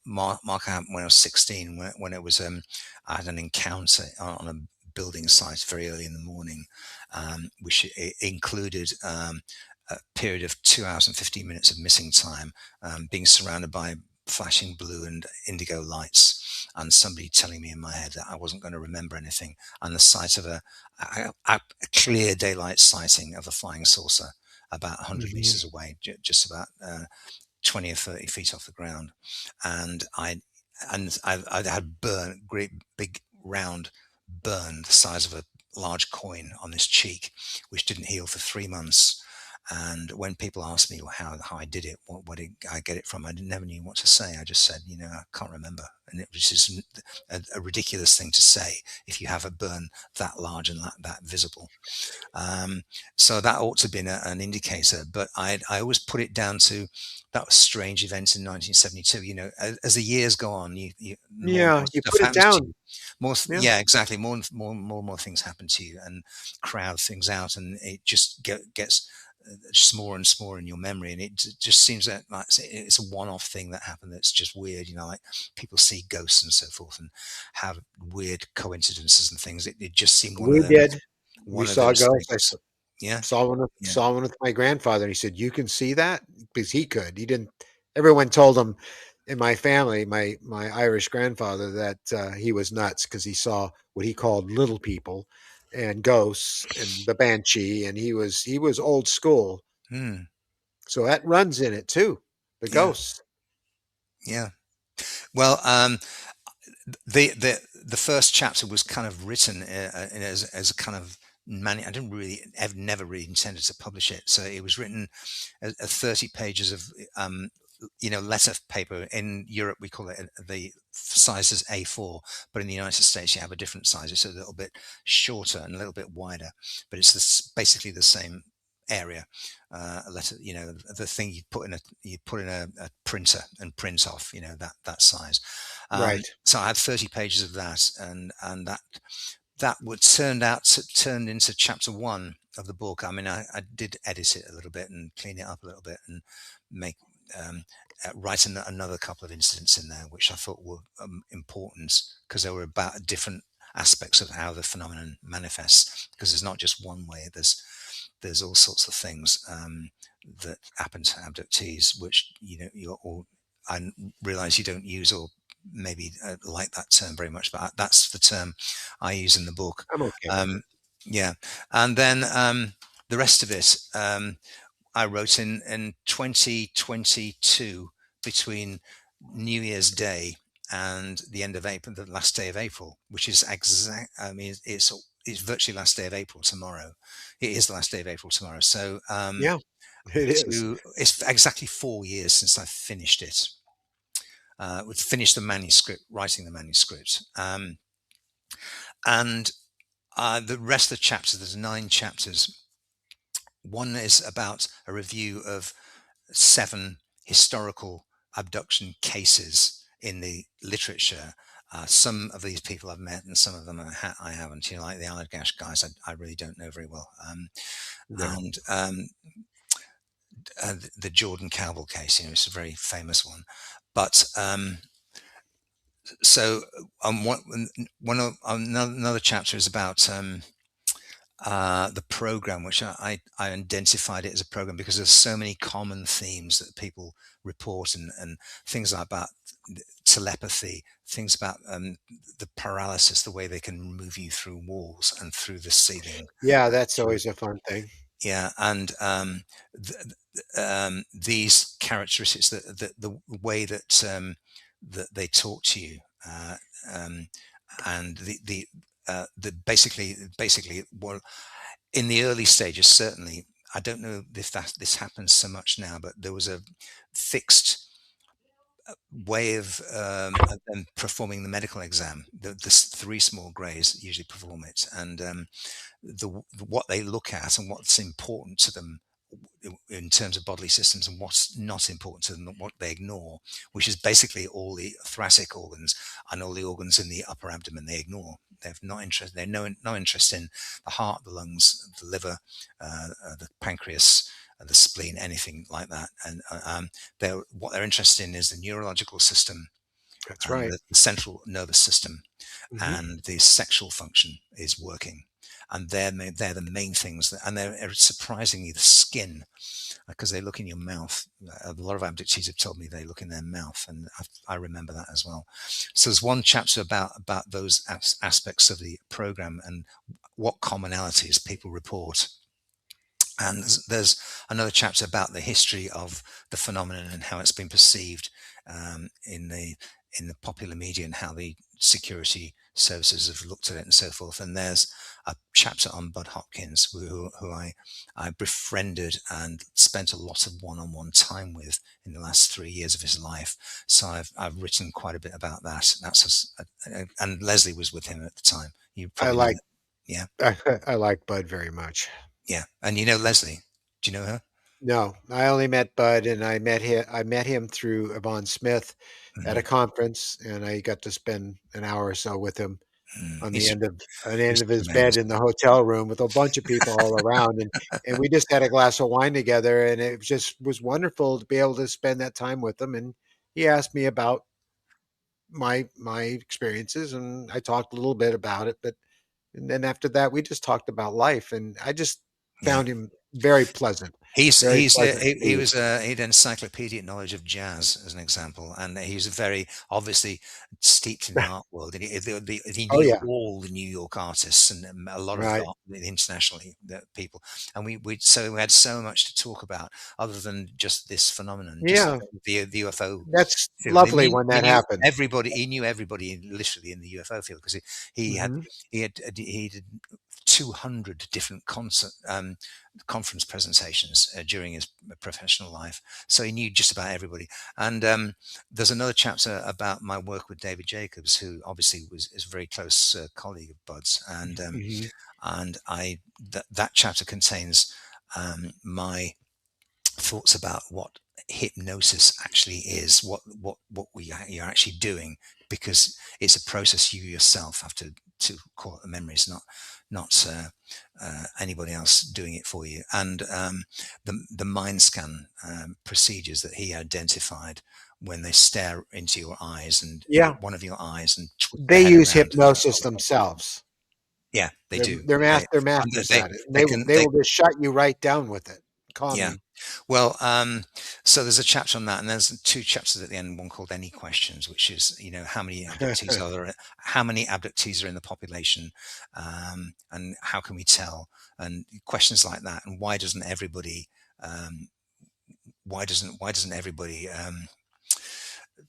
marker happened when I was 16, when it was I had an encounter on a building site very early in the morning, which included a period of 2 hours and 15 minutes of missing time, being surrounded by flashing blue and indigo lights, and somebody telling me in my head that I wasn't going to remember anything, and the sight of a clear daylight sighting of a flying saucer about 100 Mhm. meters away, just about 20 or 30 feet off the ground. And I had great big round burn the size of a large coin on this cheek, which didn't heal for 3 months. And when people ask me how I did it, what did I get it from, I never knew what to say. I just said, I can't remember. And it was just a ridiculous thing to say if you have a burn that large and that visible. So that ought to have been an indicator, but I always put it down to that was strange events in 1972. As the years go on, more and Yeah, more you stuff put it happens to down. you. More, Yeah. yeah, exactly. More things happen to you, and crowd things out, and it just gets smaller and smaller in your memory, and it just seems that like it's a one-off thing that happened that's just weird. Like people see ghosts and so forth, and have weird coincidences and things. It just seemed We did. We one of saw those ghosts. things. Yeah, yeah. Saw one with my grandfather, and he said, "You can see that?" Because he could. He didn't. Everyone told him in my family, my Irish grandfather, that he was nuts because he saw what he called little people and ghosts and the banshee, and he was old school. Hmm. So that runs in it too, the Yeah, ghosts. yeah. Well, the first chapter was kind of written as a kind of I didn't really, I've never really intended to publish it. So it was written as 30 pages of letter paper. In Europe we call it the size is A4, but in the United States you have a different size. It's a little bit shorter and a little bit wider, but it's basically the same area. A letter, the thing you put in a printer and print off, that size. Right. So I had 30 pages of that, and that would turned into chapter one of the book. I mean, I did edit it a little bit and clean it up a little bit and make um, write another couple of incidents in there, which I thought were important because they were about different aspects of how the phenomenon manifests. Because there's not just one way. There's all sorts of things that happen to abductees, which you're all. I realize you don't use or maybe like that term very much, but that's the term I use in the book. I'm okay with it. Um, yeah, and then the rest of it I wrote in 2022 between New Year's Day and the end of April, the last day of April, which is exact. I mean, it's virtually last day of April tomorrow. It is the last day of April tomorrow. So Yeah, it is. it's exactly 4 years since I finished it. Would finish the manuscript, writing the manuscript, and the rest of the chapters. There's 9 chapters. One is about a review of 7 historical abduction cases in the literature. Some of these people I've met, and some of them I haven't. Like the Allagash guys, I really don't know very well. No. And the Jordan Cowbell case, it's a very famous one. But so another chapter is about the program, which I identified it as a program because there's so many common themes that people report, and things like about telepathy, things about the paralysis, the way they can move you through walls and through the ceiling. Yeah, that's Through always a fun thing. Yeah, and these characteristics, the way that they talk to you, um, and the basically what in the early stages, certainly, I don't know if this happens so much now, but there was a fixed way of them performing the medical exam. The 3 small greys usually perform it, and what they look at and what's important to them in terms of bodily systems and what's not important to them, what they ignore, which is basically all the thoracic organs and all the organs in the upper abdomen they ignore. They've not interest. They're no interest in the heart, the lungs, the liver, the pancreas, the spleen, anything like that. And what they're interested in is the neurological system That's and right. the central nervous system, Mhm. and the sexual function is working. And they're the main things, and they're surprisingly the skin, because they look in your mouth. A lot of abductees have told me they look in their mouth, and I remember that as well. So there's one chapter about those aspects of the program and what commonalities people report. And there's another chapter about the history of the phenomenon and how it's been perceived in the popular media, and how the security services have looked at it and so forth. And there's a chapter on Bud Hopkins, who I befriended and spent a lot of one-on-one time with in the last 3 years of his life. So I've written quite a bit about that. And Leslie was with him at the time. You I probably know like that. Yeah, I like Bud very much. yeah. And you know Leslie? Do you know her? No, I only met Bud, and I met him through Yvonne Smith at a Mm, conference, and I got to spend an hour or so with him mm. on the end He's of his bed tremendous. in the hotel room with a bunch of people all around, and we just had a glass of wine together, and it just was wonderful to be able to spend that time with him. And he asked me about my experiences, and I talked a little bit about it, but and then after that, we just talked about life, and I just Yeah. found him very pleasant to He be. was he had encyclopedic knowledge of jazz as an example, and he was very obviously steeped in the art world, and he Oh knew yeah, all the New York artists and a lot of right. the internationally the people, and we had so much to talk about other than just this phenomenon, just Yeah, the UFO that's field. lovely when We that knew happens. everybody. He knew everybody literally in the UFO field because he had Mhm. he did 200 different conference presentations during his professional life. So he knew just about everybody. And there's another chapter about my work with David Jacobs, who obviously is a very close colleague of Bud's. Mhm. And that chapter contains my thoughts about what hypnosis actually is, you're actually doing, because it's a process you yourself have to call it the memories, not anybody else doing it for you. And the mind scan procedures that he identified, when they stare into your eyes and Yeah, one of your eyes and twist their they head use around. hypnosis themselves. Yeah, they do. They're And masters they at it. And they can they they will just shut you right down with it yeah. calmly. Well, so there's a chapter on that, and there's two chapters at the end. One called "Any Questions," which is, how many abductees are there? How many abductees are in the population, and how can we tell? And questions like that. And um, why doesn't everybody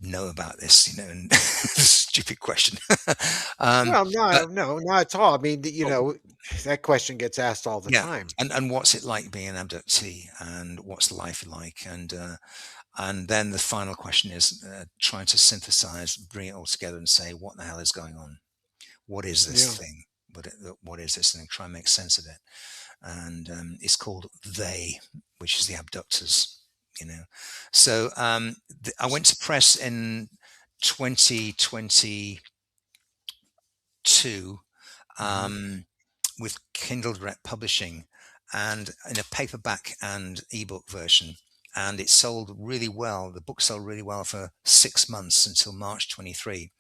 know about this? And stupid question. um, Well, but no, not at all. I mean, but that question gets asked all the yeah, time. and what's it like being an abductee, and what's life like, and then the final question is trying to synthesize, bring it all together, and say, what the hell is going on? What is this Yeah. thing? What is this? And try and make sense of it. And it's called They, which is the abductors. So I went to press in 2022, Mhm. um, with Kindle Direct Publishing, and in a paperback and ebook version. And it sold really well. The book sold really well for 6 months until March 23.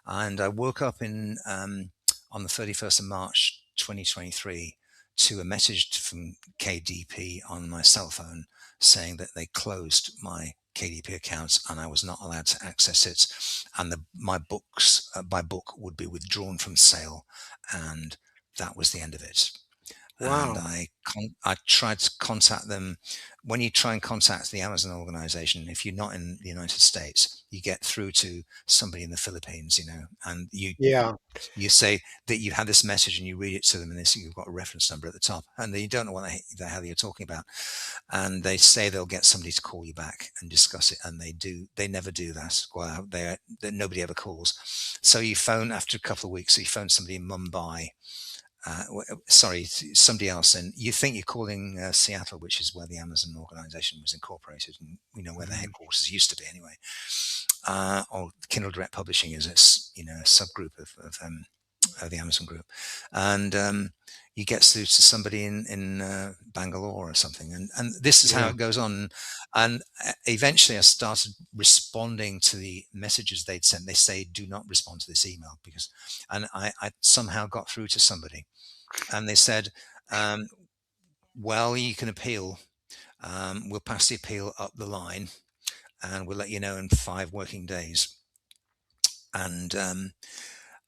And I woke up on the 31st of March 2023 to a message from KDP on my cell phone saying that they closed my KDP account and I was not allowed to access it, and my book would be withdrawn from sale, and that was the end of it. And Wow. I tried to contact them. When you try and contact the Amazon organization, if you're not in the United States, you get through to somebody in the Philippines, and Yeah. you say that you had this message and you read it to them, and they say you've got a reference number at the top, and you don't know what the hell you're talking about. And they say they'll get somebody to call you back and discuss it, and they never do that. Well, nobody ever calls. So you phone after a couple of weeks, so you phone somebody in Mumbai, sorry, somebody else, and you think you're calling Seattle, which is where the Amazon organization was incorporated, and where the Mhm. headquarters used to be anyway. Or Kindle Direct Publishing is a subgroup of the Amazon group, and you get through to somebody in Bangalore or something, and this is how Yeah. it goes on. And eventually, I started responding to the messages they'd sent. They say, "Do not respond to this email," and I somehow got through to somebody, and they said, um, "Well, you can appeal. We'll pass the appeal up the line, and we'll let you know in 5 working days." And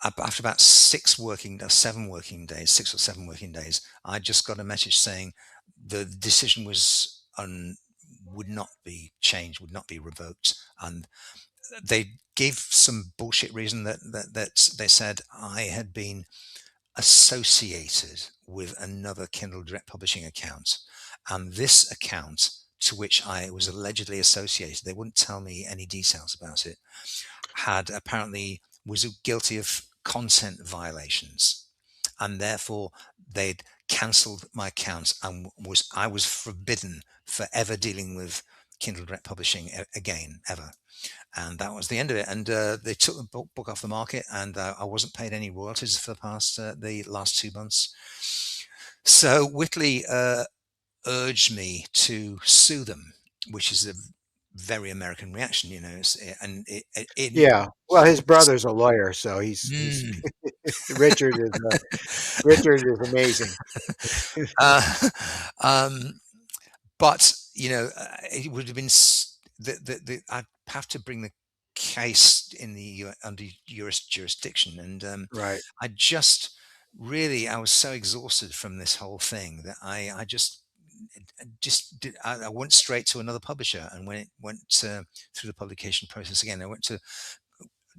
after about 6 or 7 working days, I just got a message saying the decision would not be changed, would not be revoked, and they gave some bullshit reason that they said I had been associated with another Kindle Direct Publishing account, and this account to which I was allegedly associated, they wouldn't tell me any details about it, had apparently was guilty of content violations, and therefore they'd cancelled my account, and I was forbidden forever dealing with Kindle Direct Publishing again, ever. And that was the end of it. And they took the book off the market, and I wasn't paid any royalties for the last 2 months. So Whitley urged me to sue them, which is a very American reaction, and Yeah. Well, his brother's a lawyer, so he's mm, Richard is amazing. uh, um, but it would have been I'd have to bring the case in the under US jurisdiction, and Right. I just really I was so exhausted from this whole thing that I just did. I went straight to another publisher, and when it went through the publication process again, I went to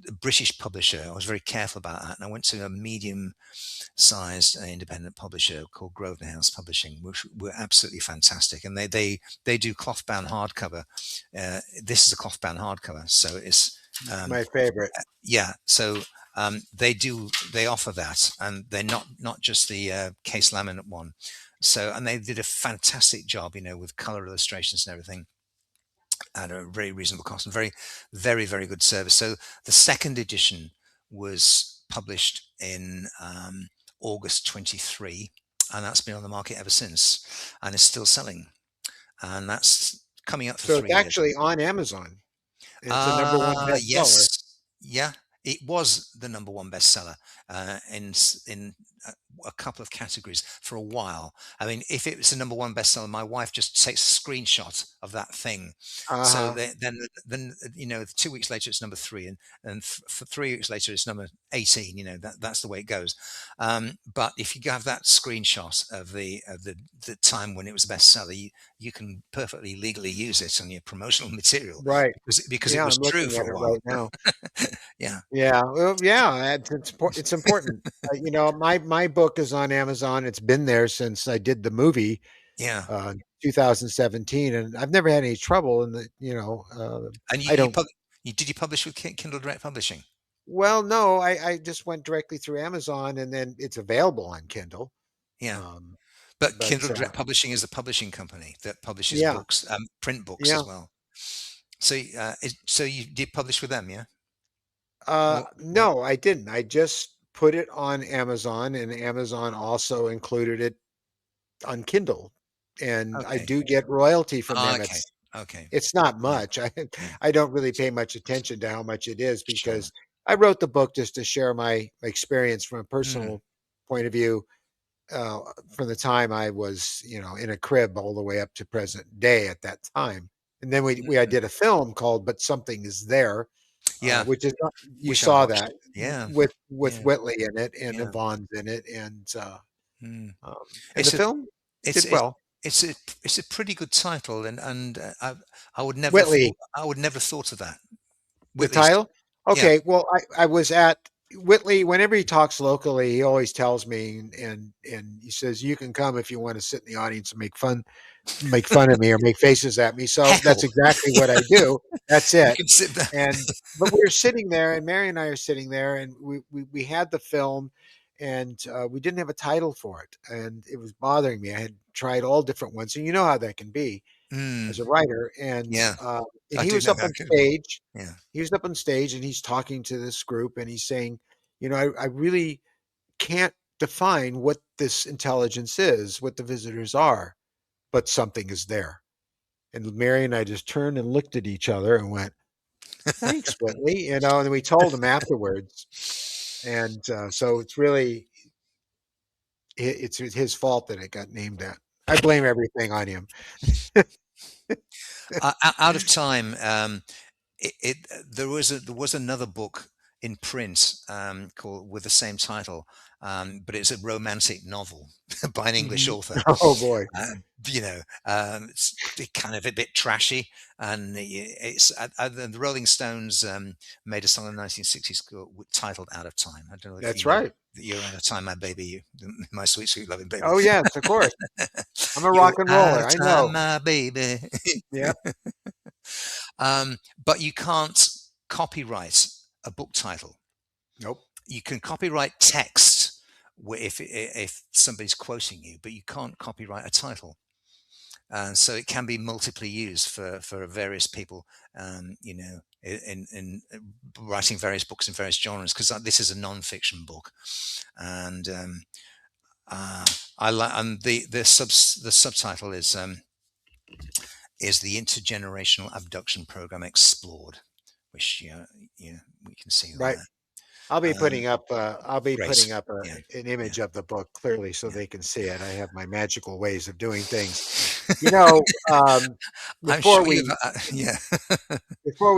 a British publisher. I was very careful about that, and I went to a medium-sized independent publisher called Grosvenor House Publishing, which were absolutely fantastic. And they do cloth-bound hardcover. This is a cloth-bound hardcover, so it's My favorite. yeah. So they offer that, and they're not just the case laminate one. So, and they did a fantastic job, with color illustrations and everything at a very reasonable cost and very, very, very good service. So the second edition was published in August 23, and that's been on the market ever since, and is still selling. And that's coming up for So it's 3 years. actually on Amazon. It's a number one bestseller. Yes, yeah, it was the number one bestseller in a couple of categories for a while. I mean, if it was the number one bestseller, my wife just takes a screenshot of that thing. So Uh-huh. then 2 weeks later it's number three, and for 3 weeks later it's number 18. That's the way it goes. But if you have that screenshot of the time when it was a bestseller, you can perfectly legally use it on your promotional material Right. because it Yeah, was I'm true looking for at a it while. right now. Yeah. Yeah. Well, yeah, it's important. My book is on Amazon. It's been there since I did the movie, Yeah. 2017, and I've never had any trouble in And I don't. did you publish with Kindle Direct Publishing? Well, no, I just went directly through Amazon, and then it's available on Kindle. Yeah. Um, But but Kindle Direct Publishing is the publishing company that publishes yeah, books, print books yeah. as well. So you did publish with them, yeah? What? No, I didn't. I just put it on Amazon, and Amazon also included it on Kindle, and I Okay. do get royalty from them. Okay. Okay. It's not Yeah. much. I Yeah. I don't really pay much attention to how much it is Sure. because I wrote the book just to share my experience from a Mm, personal point of view, from the time I was, in a crib all the way up to present day at that time. And then I mm. did a film called "But Something Is There," Yeah. which is not, you Wish I saw watched that it. Yeah. with Yeah. Whitley in it and Yeah. Yvonne's in it, Mm. and the It's a film it's did it's well. it's a it's a pretty good title, and I would never have Whitley, thought of that. the Whitley's. title? Yeah. Okay, well, I was at Whitley whenever he talks locally, he always tells me, and he says, "You can come if you wanna sit in the audience and make fun of me or make faces at me." So that's Heckle. exactly what I do. That's You it. can sit there. And but we were sitting there, and Mary and I are sitting there, and we had the film, and we didn't have a title for it, and it was bothering me. I had tried all different ones, and you know how that can be as Mm, a writer. And yeah. and I he do was know up how on it can be. stage. Yeah. He was up on stage, and he's talking to this group, and he's saying, I really can't define what this intelligence is, what the visitors are, but something is there. And Mary and I just turned and looked at each other and went, "Thanks, Whitley," and then we told him afterwards. And so it's really it's his fault that it got named that. I blame everything on him. Out of time, there was another book in print called with the same title, but it's a romantic novel by an English Mhm. author. Oh boy. It's kind of a bit trashy, and it's the Rolling Stones made a song in the 1960s titled "Out of Time." I don't know if you That's know right. that you're out of time, my baby, my sweet, sweet loving baby. Oh yes, of course. I'm a rock You're and out roller. of I time, know. my baby. Yep. But you can't copyright a book title. Nope. You can copyright text if somebody's quoting you, but you can't copyright a title. And so it can be multiply used for various people, in writing various books in various genres. Because this is a non-fiction book, and uh, I like, and the subtitle is the Intergenerational Abduction Program Explored, which we can see Right. there. I'll be Um, putting up Great, yeah, an yeah, image of the book clearly so yeah. they can see it. I have my magical ways of doing things. You know, I'm before sure you've, we yeah,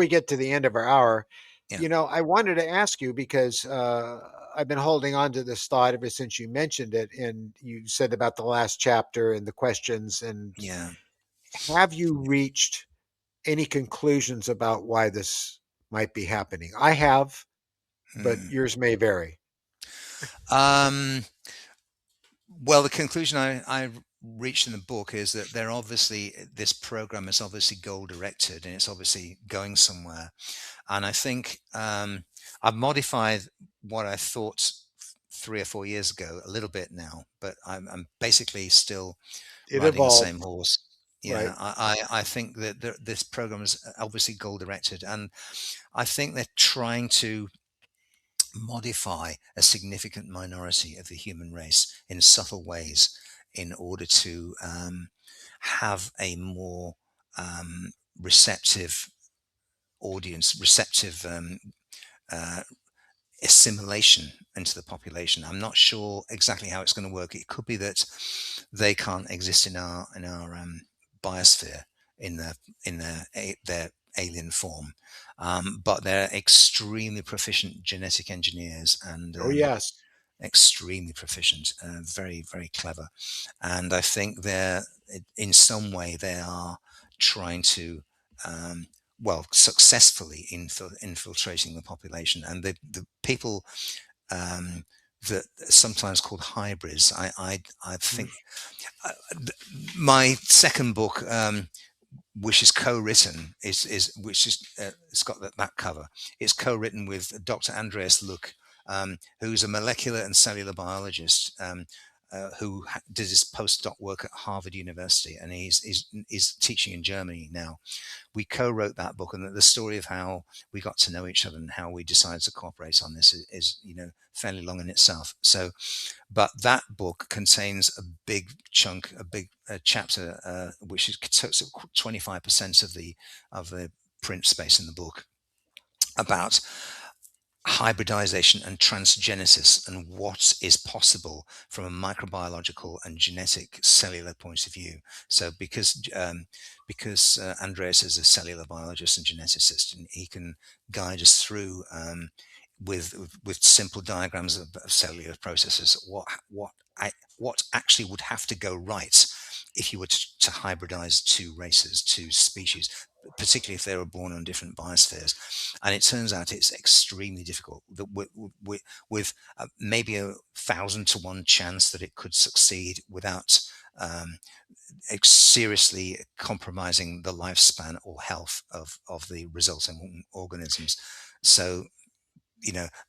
get to the end of our hour, yeah, I wanted to ask you because I've been holding on to this thought ever since you mentioned it, and you said about the last chapter and the questions. And yeah. have you reached any conclusions about why this might be happening? I have, but Mm. yours may vary. Um, well, the conclusion I reached in the book is that this program is obviously goal directed, and it's obviously going somewhere. And I think I've modified what I thought 3 or 4 years ago a little bit now, but I'm basically still It riding the evolves, same horse. right? Yeah, I think that this program is obviously goal directed, and I think they're trying to modify a significant minority of the human race in subtle ways in order to have a more receptive audience, receptive uh, assimilation into the population. I'm not sure exactly how it's going to work. It could be that they can't exist in our biosphere in their alien form, but they're extremely proficient genetic engineers and Oh, yes. extremely proficient, very very clever, and I think they're in some way they are trying to. Successfully infiltrating the population, and the people um, that are sometimes called hybrids. I think Mm. uh, my second book, which is co-written, is which is it's got that cover. It's co-written with Dr. Andreas Luck, who's a molecular and cellular biologist. Who did his postdoc work at Harvard University, and he's teaching in Germany now. We co-wrote that book, and the story of how we got to know each other and how we decided to cooperate on this is fairly long in itself. So, but that book contains a big chunk, a big chapter, which is 25% of the print space in the book, about hybridization and transgenesis and what is possible from a microbiological and genetic cellular point of view. So because Andreas is a cellular biologist and geneticist, and he can guide us through with simple diagrams of cellular processes what actually would have to go right if you were to hybridize two races, two species, particularly if they were born on different biospheres. And it turns out it's extremely difficult. That with maybe 1,000 to 1 chance that it could succeed without um, seriously compromising the lifespan or health of the resulting organisms. So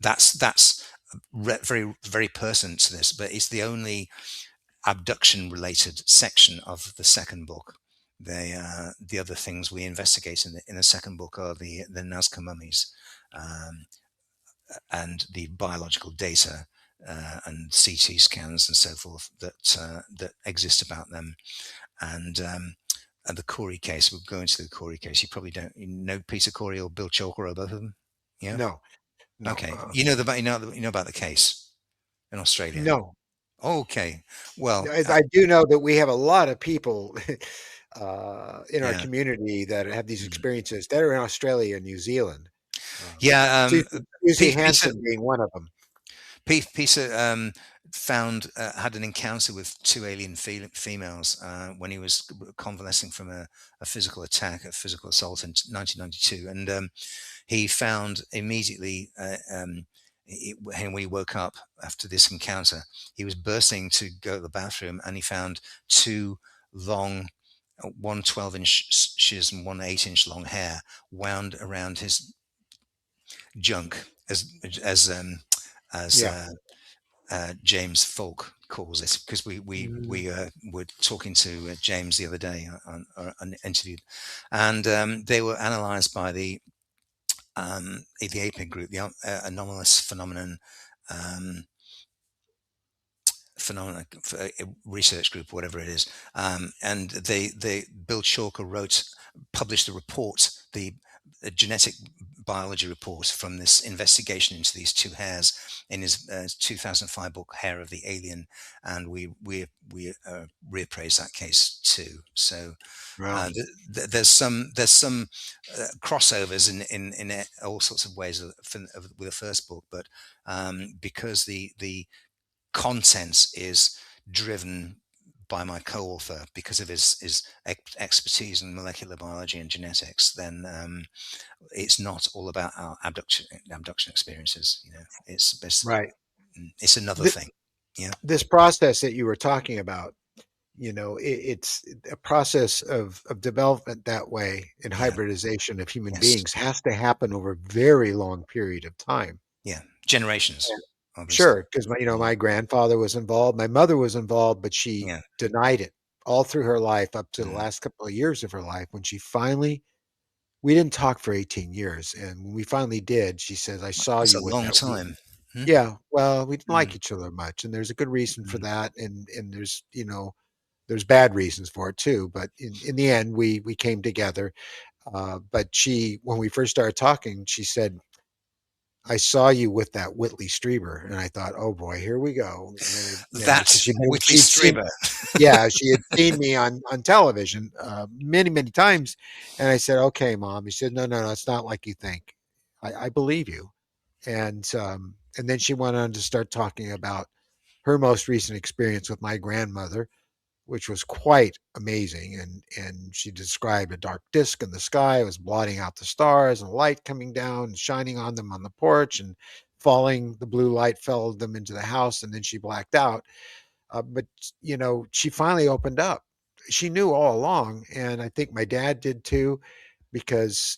that's very very pertinent to this, but it's the only abduction related section of the second book. The other things we investigate in the second book are the Nazca mummies, um, and the biological data and CT scans and so forth that exist about them, and the Corey case. We'll go into the Corey case. You know Peter Corey or Bill Chalker or both of them. Yeah. No, no, Okay. You know about the case in Australia. no. Okay. Well, I do know that we have a lot of people in our yeah. community that have these Mm. experiences that are in Australia and New Zealand. Yeah, Susie Peter Hansen being one of them. Peter found had an encounter with two alien females when he was convalescing from a physical attack, a physical assault in 1992, and he found immediately. When he woke up after this encounter, he was bursting to go to the bathroom, and he found two long, one 12-inches and one 8-inch long hair wound around his junk, as as Yeah. uh, James Falk calls it, because Mm, we were talking to James the other day on an interview, and they were analysed by the APIC group, the anomalous um, phenomena research group, whatever it is, and they Bill Chalker published a report, the a genetic biology report from this investigation into these two hairs in his 2005 book Hair of the Alien, and we reappraised that case too. So well, there's some crossovers in all sorts of ways with the first book, but because the contents is driven by my co-author because of his expertise in molecular biology and genetics, then it's not all about our abduction experiences. right. It's another Th- thing. Yeah. this process that you were talking about, it's a process of development that way in Yeah. hybridization of human Yes. beings has to happen over a very long period of time. Yeah. Generations, obviously. Sure, because Yeah. my grandfather was involved, my mother was involved, but she Yeah. denied it all through her life up to the Mm. last couple of years of her life when she finally we didn't talk for 18 years, and when we finally did, she says, "I saw That's you a with long that." time. Hmm? Yeah, well, we didn't like Mm. each other much, and there's a good reason for Mm. that, and there's bad reasons for it too, but in the end, we came together. But when we first started talking, she said, "I saw you with that Whitley Strieber," and I thought, "Oh boy, here we go." Because That Whitley she'd seen, Strieber. yeah, she had seen me on television many times, and I said, "Okay, Mom." She said, No, it's not like you think. I believe you." And then she went on to start talking about her most recent experience with my grandmother, which was quite amazing. And she described a dark disk in the sky. It was blotting out the stars and light coming down and shining on them on the porch and falling. The blue light fell them into the house, and then she blacked out. But she finally opened up. She knew all along, and I think my dad did too, because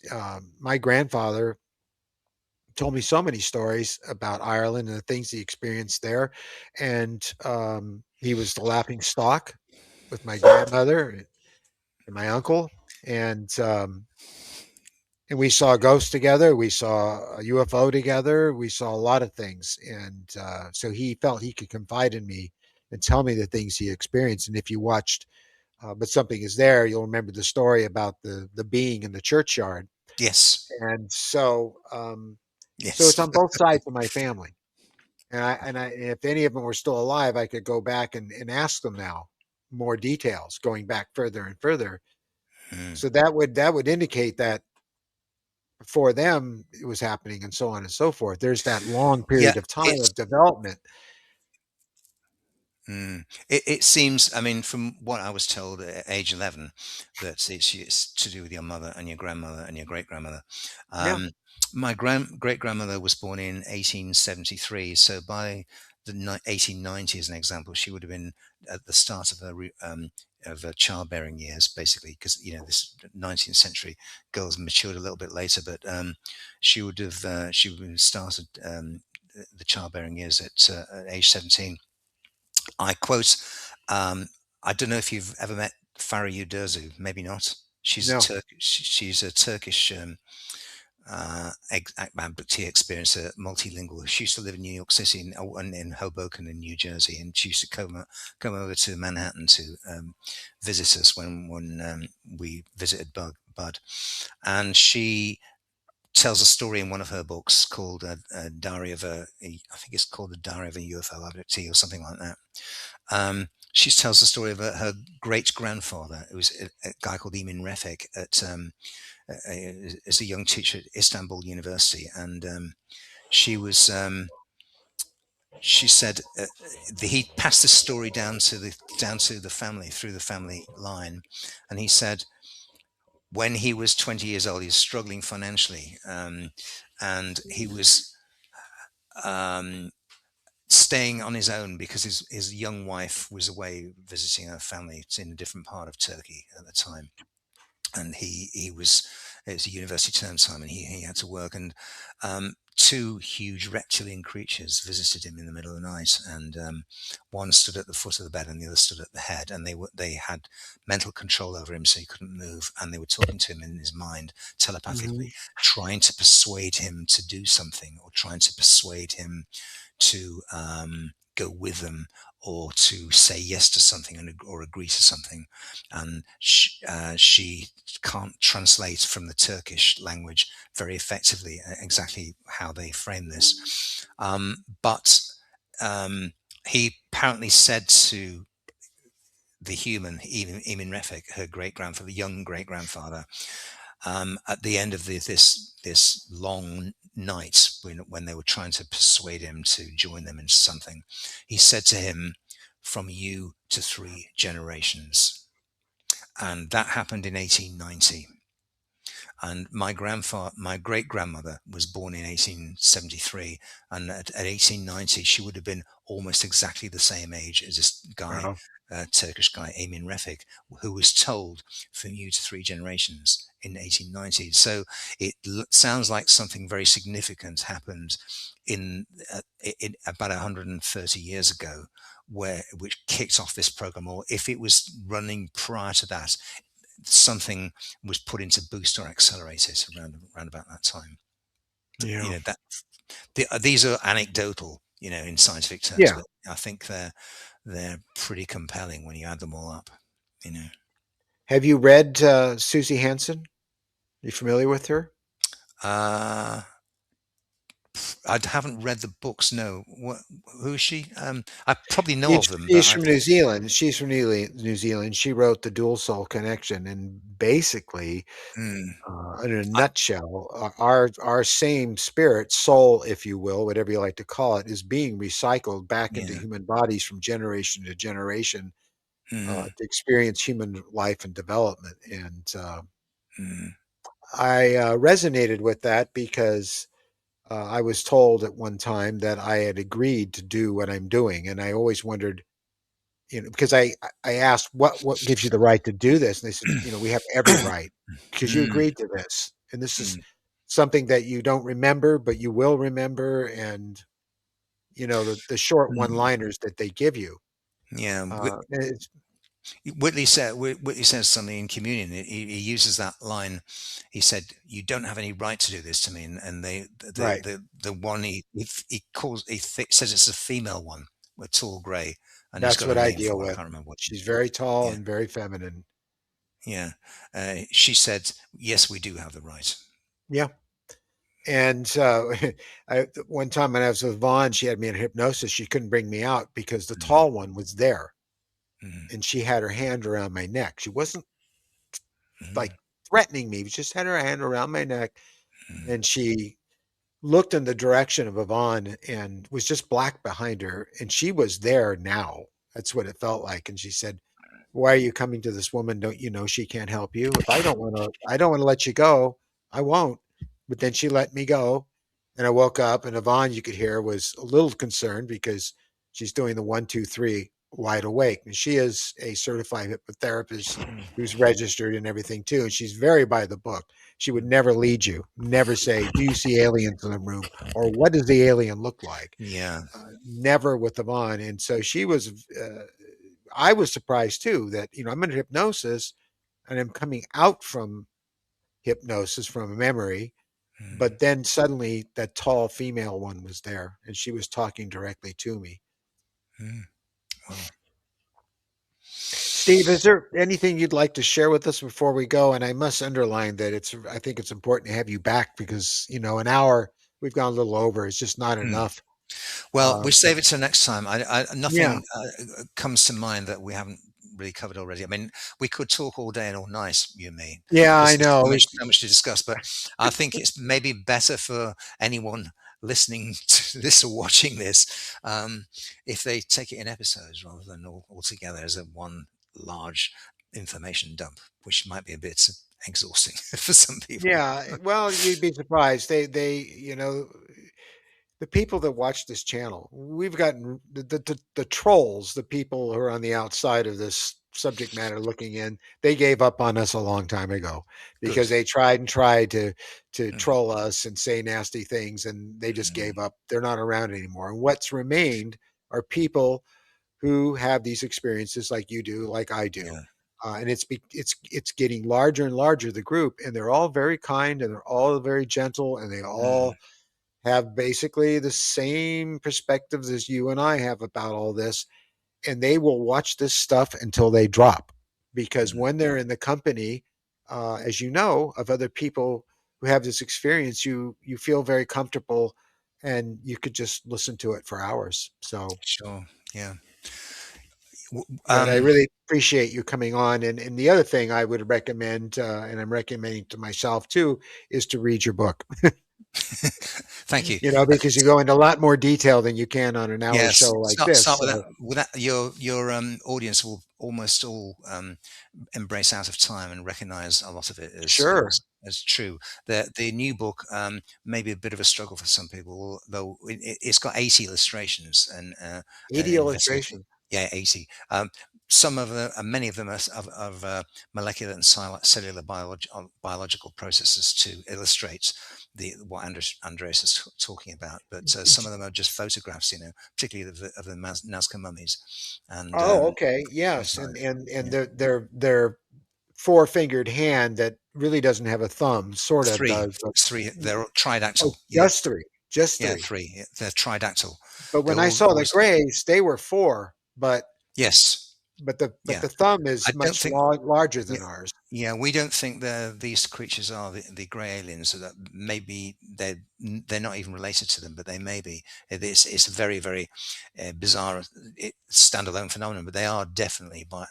my grandfather told me so many stories about Ireland and the things he experienced there. And he was the laughing stock with my grandmother and my uncle. And and we saw ghosts together. We saw a UFO together. We saw a lot of things. And so he felt he could confide in me and tell me the things he experienced. And if you watched But Something Is There, you'll remember the story about the being in the churchyard. Yes. And so it's Yes. on both sides of my family. If any of them were still alive, I could go back and ask them now more details, going back further and further. Mm. So that would indicate that for them it was happening, and so on and so forth. There's that long Yeah. period of time It's of development. It seems, I mean, from what I was told at age 11, that it's to do with your mother and your grandmother and your great grandmother. Yeah, Um, my great grandmother was born in 1873. So by the 1890, as an example, she would have been at the start of her childbearing years, basically, because, this 19th century girls matured a little bit later, but she would have started the childbearing years at age 17. I quote, um, I don't know if you've ever met Farah Yudurzu, maybe not. no, She's a Turkish abductee experiencer, multilingual. She used to live in New York City and in Hoboken in New Jersey, and she used to come over to Manhattan to visit us when we visited Bud. And she tells a story in one of her books called Diary of I think it's called the Diary of a UFO Abductee or something like that. She tells the story of her great grandfather, who was a guy called Emin Refik as a young teacher at Istanbul University, and she was. She said he passed the story down to the family through the family line, and he said when he was 20 years old, he was struggling financially, and he was um, staying on his own because his young wife was away visiting her family. It's in a different part of Turkey at the time, and he was, it was a university term time, and he had to work, and two huge reptilian creatures visited him in the middle of the night, and one stood at the foot of the bed and the other stood at the head, and they had mental control over him so he couldn't move, and they were talking to him in his mind telepathically, Mhm. trying to persuade him to do something, or trying to persuade him to go with them, or to say yes to something, or agree to something. And she can't translate from the Turkish language very effectively exactly how they frame this. But he apparently said to the human, Emin Refik, her great grandfather, young great grandfather, at the end of this long night, when they were trying to persuade him to join them in something, he said to him, "From you to 3 generations," and that happened in 1890. And my great grandmother was born in 1873, and at 1890 she would have been almost exactly the same age as this guy, Wow. Turkish guy Emin Refik, who was told from you to 3 generations in 1890. So it sounds like something very significant happened in about 130 years ago, which kicked off this program, or if it was running prior to that, something was put into boost or accelerate it around about that time. Yeah. That these are anecdotal, in scientific terms, Yeah. but I think they're pretty compelling when you add them all up. You know, Have you read Susie Hansen? You familiar with her? uh, I haven't read the books. No, who is she? I probably know She's of them, but she's I. from New Zealand. She's from New Zealand. She wrote The Dual Soul Connection, and basically, Mm, in a I nutshell, our same spirit, soul, if you will, whatever you like to call it, is being recycled back into yeah. human bodies from generation to generation Mm, to experience human life and development. And mm, I resonated with that because I was told at one time that I had agreed to do what I'm doing, and I always wondered, because I asked what gives you the right to do this, and they said, we have every right because you mm, agreed to this, and this is mm, something that you don't remember, but you will remember, and the short mm. one-liners that they give you. Yeah, It's Whitley says something in Communion. He uses that line. He said, "You don't have any right to do this to me." And right. the one says it's a female one, a tall grey, and he's That's got a what I name deal for it. I with. can't remember what it She's is. very tall Yeah, and very feminine. yeah. She said, "Yes, we do have the right." Yeah. And one time when I was with Vaughn, she had me in hypnosis. She couldn't bring me out because the Mm, tall one was there, mm, and she had her hand around my neck. She wasn't like mm, threatening me; she just had her hand around my neck, mm, and she looked in the direction of Yvonne and was just black behind her, and she was there now. That's what it felt like. And she said, "Why are you coming to this woman? Don't you know she can't help you? If I don't want to let you go, I won't." But then she let me go, and I woke up, and Yvonne, you could hear, was a little concerned because she's doing the 1, 2, 3 wide awake, and she is a certified hypnotherapist who's registered and everything too, and she's very by the book. She would never lead you, never say, "Do you see aliens in the room?" or "What does the alien look like?" yeah. Never with Yvonne. And so she was I was surprised too that I'm in hypnosis and I'm coming out from hypnosis from a memory, Mm, but then suddenly that tall female one was there and she was talking directly to me. mm. Well, Steve, is there anything you'd like to share with us before we go? And I must underline that I think it's important to have you back because an hour we've gone a little over. It's just not mm. enough. Well, we But save it till next time. yeah, Nothing comes to mind that we haven't probably covered already. I mean, we could talk all day and all night, you and me. Yeah, There's I know. so much to discuss, but I think it's maybe better for anyone listening to this or watching this, if they take it in episodes rather than all together as a one large information dump, which might be a bit exhausting for some people. Yeah, well, you'd be surprised. The people that watch this channel, we've gotten the trolls, the people who are on the outside of this subject matter looking in, they gave up on us a long time ago because Good. they tried and tried to Mm, troll us and say nasty things, and they just mm, gave up. They're not around anymore. And what's remained are people who have these experiences like you do, like I do. yeah. And it's getting larger and larger, the group, and they're all very kind and they're all very gentle, and they Mm, all have basically the same perspectives as you and I have about all this, and they will watch this stuff until they drop. Because mm. when they're in the company, as you know, of other people who have this experience, you feel very comfortable, and you could just listen to it for hours. So, Sure. Yeah. but I really appreciate you coming on. And the other thing I would recommend, and I'm recommending to myself too, is to read your book. Thank you. Because you go into a lot more detail than you can on an hour show Yes. like Start this. with that. So Your audience will almost all embrace out of time and recognize a lot of it sure, as true. The new book may be a bit of a struggle for some people, though it's got 80 illustrations and 80 investigative. illustrations. Yeah, 80. Some of them, many of them are of molecular and cellular biological processes to illustrate what Andreas is talking about. But some of them are just photographs, particularly of the Nazca mummies. And Oh, okay. I'm Yes. sorry. And Yeah. their four-fingered hand that really doesn't have a thumb, sort of Three. does. But It's three. They're oh, tridactyl. Yeah. just three. Just Yeah. three. Three. Yeah, they're tridactyl. But when They're I all saw the always. grays, they were four, Yes. but Yeah. the thumb is I don't much think. larger Yeah. than ours. Yeah, we don't think these creatures are the grey aliens. So that maybe they're not even related to them, but they may be. It's a very very bizarre standalone phenomenon. But they are definitely but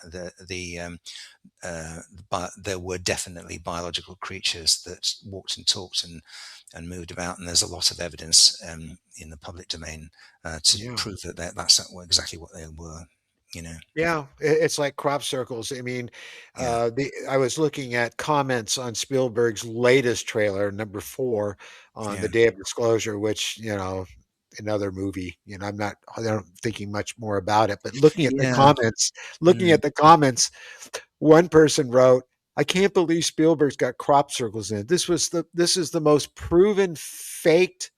there were definitely biological creatures that walked and talked and moved about. And there's a lot of evidence in the public domain to Yeah. prove that that's exactly what they were. You know. Yeah, it's like crop circles. I mean, Yeah. I was looking at comments on Spielberg's latest trailer, number 4, on Yeah. the day of disclosure, which, another movie. I don't thinking much more about it, but Yeah. looking Mm, at the comments, one person wrote, "I can't believe Spielberg's got crop circles in it. This is the most proven faked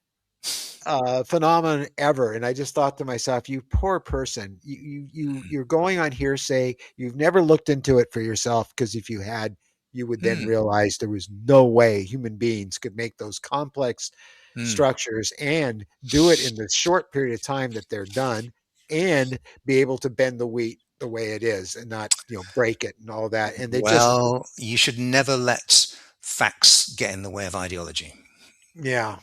phenomenon ever." And I just thought to myself, you poor person, mm, you're going on hearsay. You've never looked into it for yourself, because if you had, you would then mm, realize there was no way human beings could make those complex mm. structures and do it in the short period of time that they're done, and be able to bend the wheat the way it is and not, break it and all that. And they just, Well, you should never let facts get in the way of ideology. yeah,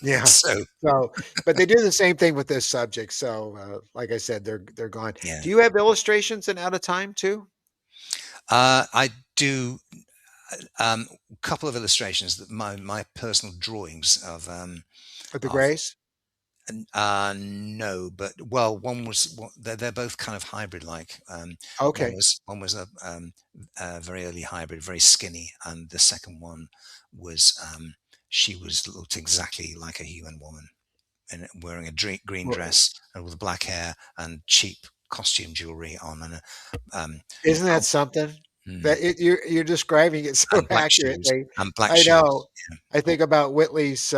yeah. So, So, but they do the same thing with this subject. So, like I said, they're gone. yeah, Do you have illustrations in Out of Time too? I do a couple of illustrations that my personal drawings With the of Grays? no, but well, one was they're both kind of hybrid like. Okay. One was a very early hybrid, very skinny, and the second one was she was looked exactly like a human woman and wearing a green Well, dress and with black hair and cheap costume jewelry on and um, isn't that prob- something? mm, That you're describing it so and black shoes accurately. and black I know. shoes. I Yeah. think about Whitley's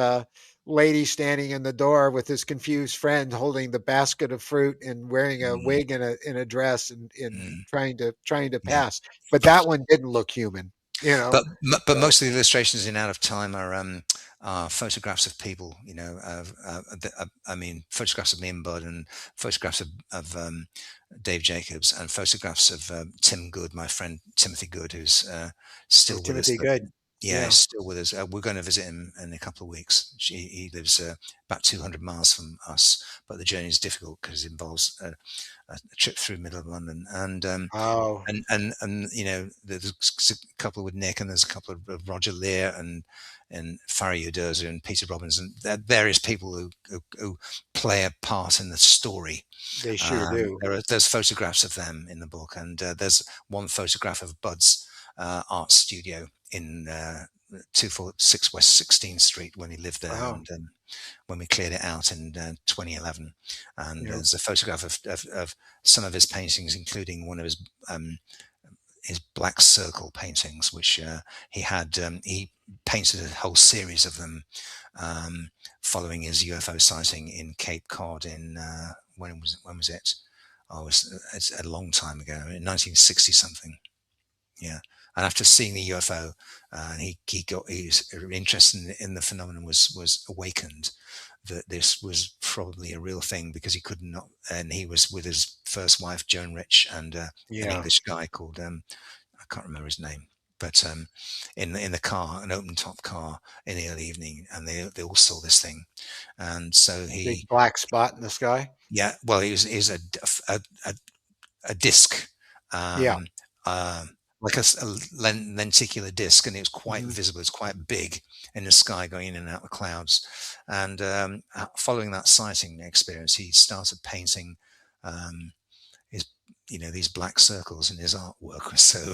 lady standing in the door with his confused friend holding the basket of fruit and wearing a Mm, wig and a dress, and mm, trying to yeah. pass. But that one didn't look human, you know. But So most of the illustrations in Out of Time are photographs of people. I mean, photographs of me and Bud, and photographs of Dave Jacobs, and photographs of Tim Good, my friend Timothy Good, who's oh, still with us. Timothy But Good. Yeah, he's Yeah. still with us. We're going to visit him in a couple of weeks. He lives about 200 miles from us, but the journey is difficult because it involves a trip through middle of London, Oh, and there's a couple with Nick, and there's a couple of Roger Lear and Farry Uderza and Peter Robbins, and there are various people who play a part in the story. they sure do. There's photographs of them in the book, and there's one photograph of Bud's art studio in 246 West 16th Street when he lived there, Wow. and when we cleared it out in 2011. And Yeah. there's a photograph of some of his paintings, including one of his black circle paintings, which he had. He painted a whole series of them following his UFO sighting in Cape Cod in when was it? Oh, it's a long time ago, in 1960 something. Yeah. And after seeing the UFO, his interest in the phenomenon was awakened, that this was probably a real thing, because he could not, and he was with his first wife Joan Rich and an Yeah. English guy called I can't remember his name, but in the car, an open top car in the early evening, and they all saw this thing, and so Big he, black spot in the sky. yeah, well, he was a disc, Yeah. um, like a lenticular disc, and it was quite Hmm. visible. It's quite big in the sky, going in and out of clouds. And following that sighting experience, he started painting um, his, these black circles in his artwork. So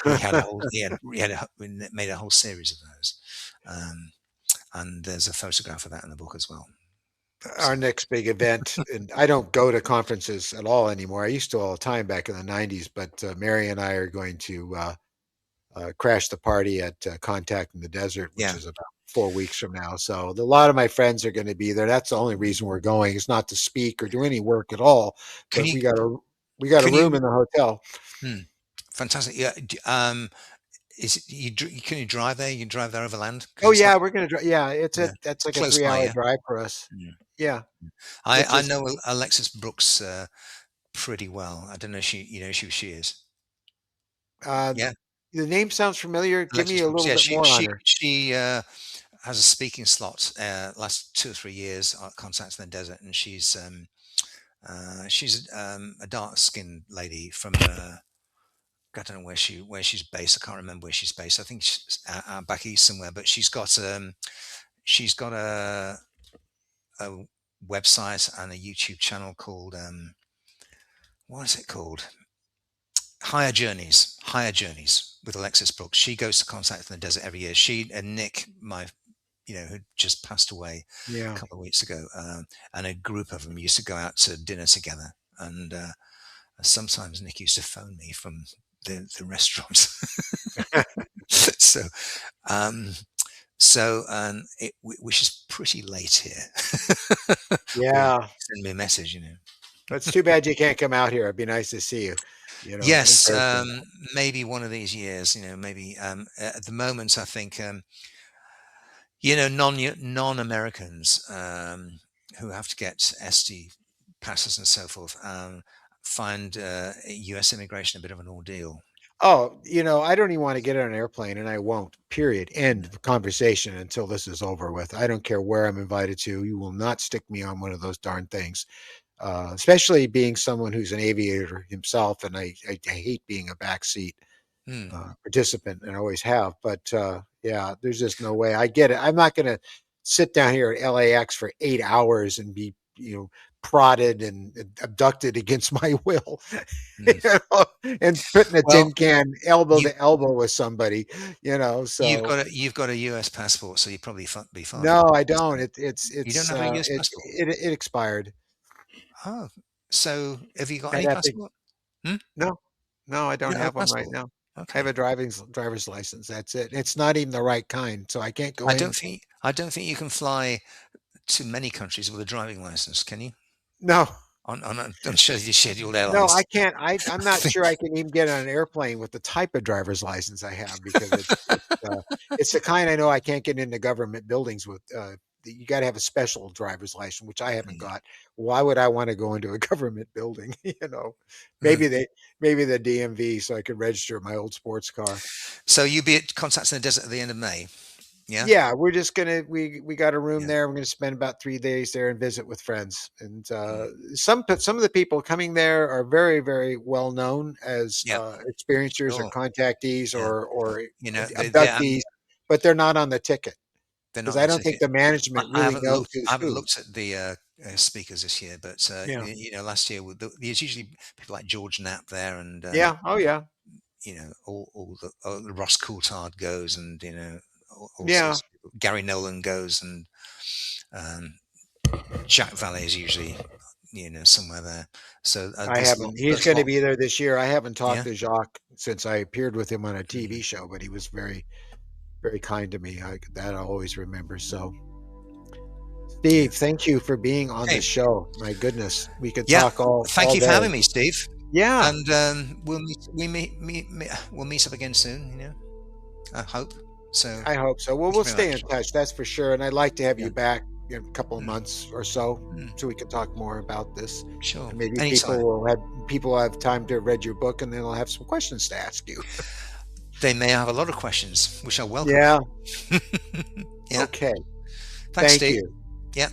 he had a whole, made a whole series of those. Um, and there's a photograph of that in the book as well. So Our next big event, and I don't go to conferences at all anymore. I used to all the time back in the '90s, but Mary and I are going to crash the party at Contact in the Desert, which yeah, is about 4 weeks from now. So a lot of my friends are going to be there. That's the only reason we're going. It's not to speak or do any work at all, can but you we got a can room you? in the hotel. Hmm, fantastic. Yeah. Is it, can you drive there? You can drive there overland, because Oh it's not. yeah, we're gonna. Yeah, Yeah, that's like a close three by. hour Yeah. drive for us. Mm. Yeah, I which I is know Alexis Brooks pretty well. I don't know if who she is. uh, Yeah, the name sounds familiar. Give me Alexis a Brooks. little Yeah, bit more on her. she has a speaking slot last 2 or 3 years at Contact in the Desert, and she's a dark skinned lady from I don't know where she's based. I can't remember where she's based. I think she's back east somewhere, but she's got a website and a YouTube channel called what is it called? Higher Journeys with Alexis Brooks. She goes to Contact in the Desert every year. She and Nick, who just passed away a Yeah. couple of weeks ago, and a group of them used to go out to dinner together. And sometimes Nick used to phone me from the restaurant. so, um, which is pretty late here. Or Yeah. send me a message. It's too bad you can't come out here. It'd be nice to see you, in Yes, person. maybe one of these years. Maybe at the moment, I think non-Americans who have to get SD passes and so forth find U.S. immigration a bit of an ordeal. Oh, I don't even want to get on an airplane, and I won't. Period. End Mm, of conversation until this is over with. I don't care where I'm invited to. You will not stick me on one of those darn things. Especially being someone who's an aviator himself, and I hate being a backseat mm, participant, and I always have. But yeah, there's just no way. I get it. I'm not going to sit down here at LAX for 8 hours and be, prodded and abducted against my will, you mm. know, and put in a Well, tin can, elbow you to elbow with somebody. So you've got a U.S. passport, so you'd probably be fine. no, I don't. You don't have a U.S. It passport. it it expired. Oh, so have you got I'd any have to. passport? Hmm? No, no, I You don't don't have have a one right passport. now. I have Okay. a driver's license. That's it. It's not even the right kind, so I can't go in. I don't think you can fly to many countries with a driving license, can you? No, On scheduled no, I airlines. can't. I I'm not sure think. I can even get on an airplane with the type of driver's license I have because it's the kind I know I can't get into government buildings with. you got to have a special driver's license, which I haven't Mm. got. Why would I want to go into a government building? Mm. Maybe maybe the DMV, so I could register my old sports car. So you'll be at Contacts in the Desert at the end of May. Yeah. Yeah, we're just gonna we got a room Yeah. there. We're gonna spend about 3 days there and visit with friends. And Mm. some of the people coming there are very, very well known as Yeah. experiencers or Sure. contactees Yeah. or They abductees, but they're not on the ticket they're because not on I the don't think ticket. the management I really haven't knows looked. I who's haven't who. looked at the speakers this year, but Yeah, last year there's usually people like George Knapp there, and yeah, oh yeah, all the Ross Coulthard goes, and all yeah. sorts of people. Gary Nolan goes, and um, Jack Valley is usually somewhere there. So I there's haven't. He's there's a going to lot. be there this year. I haven't talked Yeah. to Jacques since I appeared with him on a Mhm. TV show, but he was very, very kind to me. That I always remember. So, Yeah. Steve, thank you for being on the Hey. show. My goodness, we could Yeah. talk Thank all you for day. having me, Steve. Yeah, And we'll meet up again soon. I hope. So I hope so. Well, thank we'll you very stay in much. touch, that's for sure. And I'd like to have Yeah. you back in a couple of Mm. months or so, Mm. so we can talk more about this. Sure. And maybe Anytime. people will have time to read your book, and then they'll have some questions to ask you. They may have a lot of questions, which I welcome. Yeah. Yeah. Okay. Thanks, Thank Steve. you. Yeah.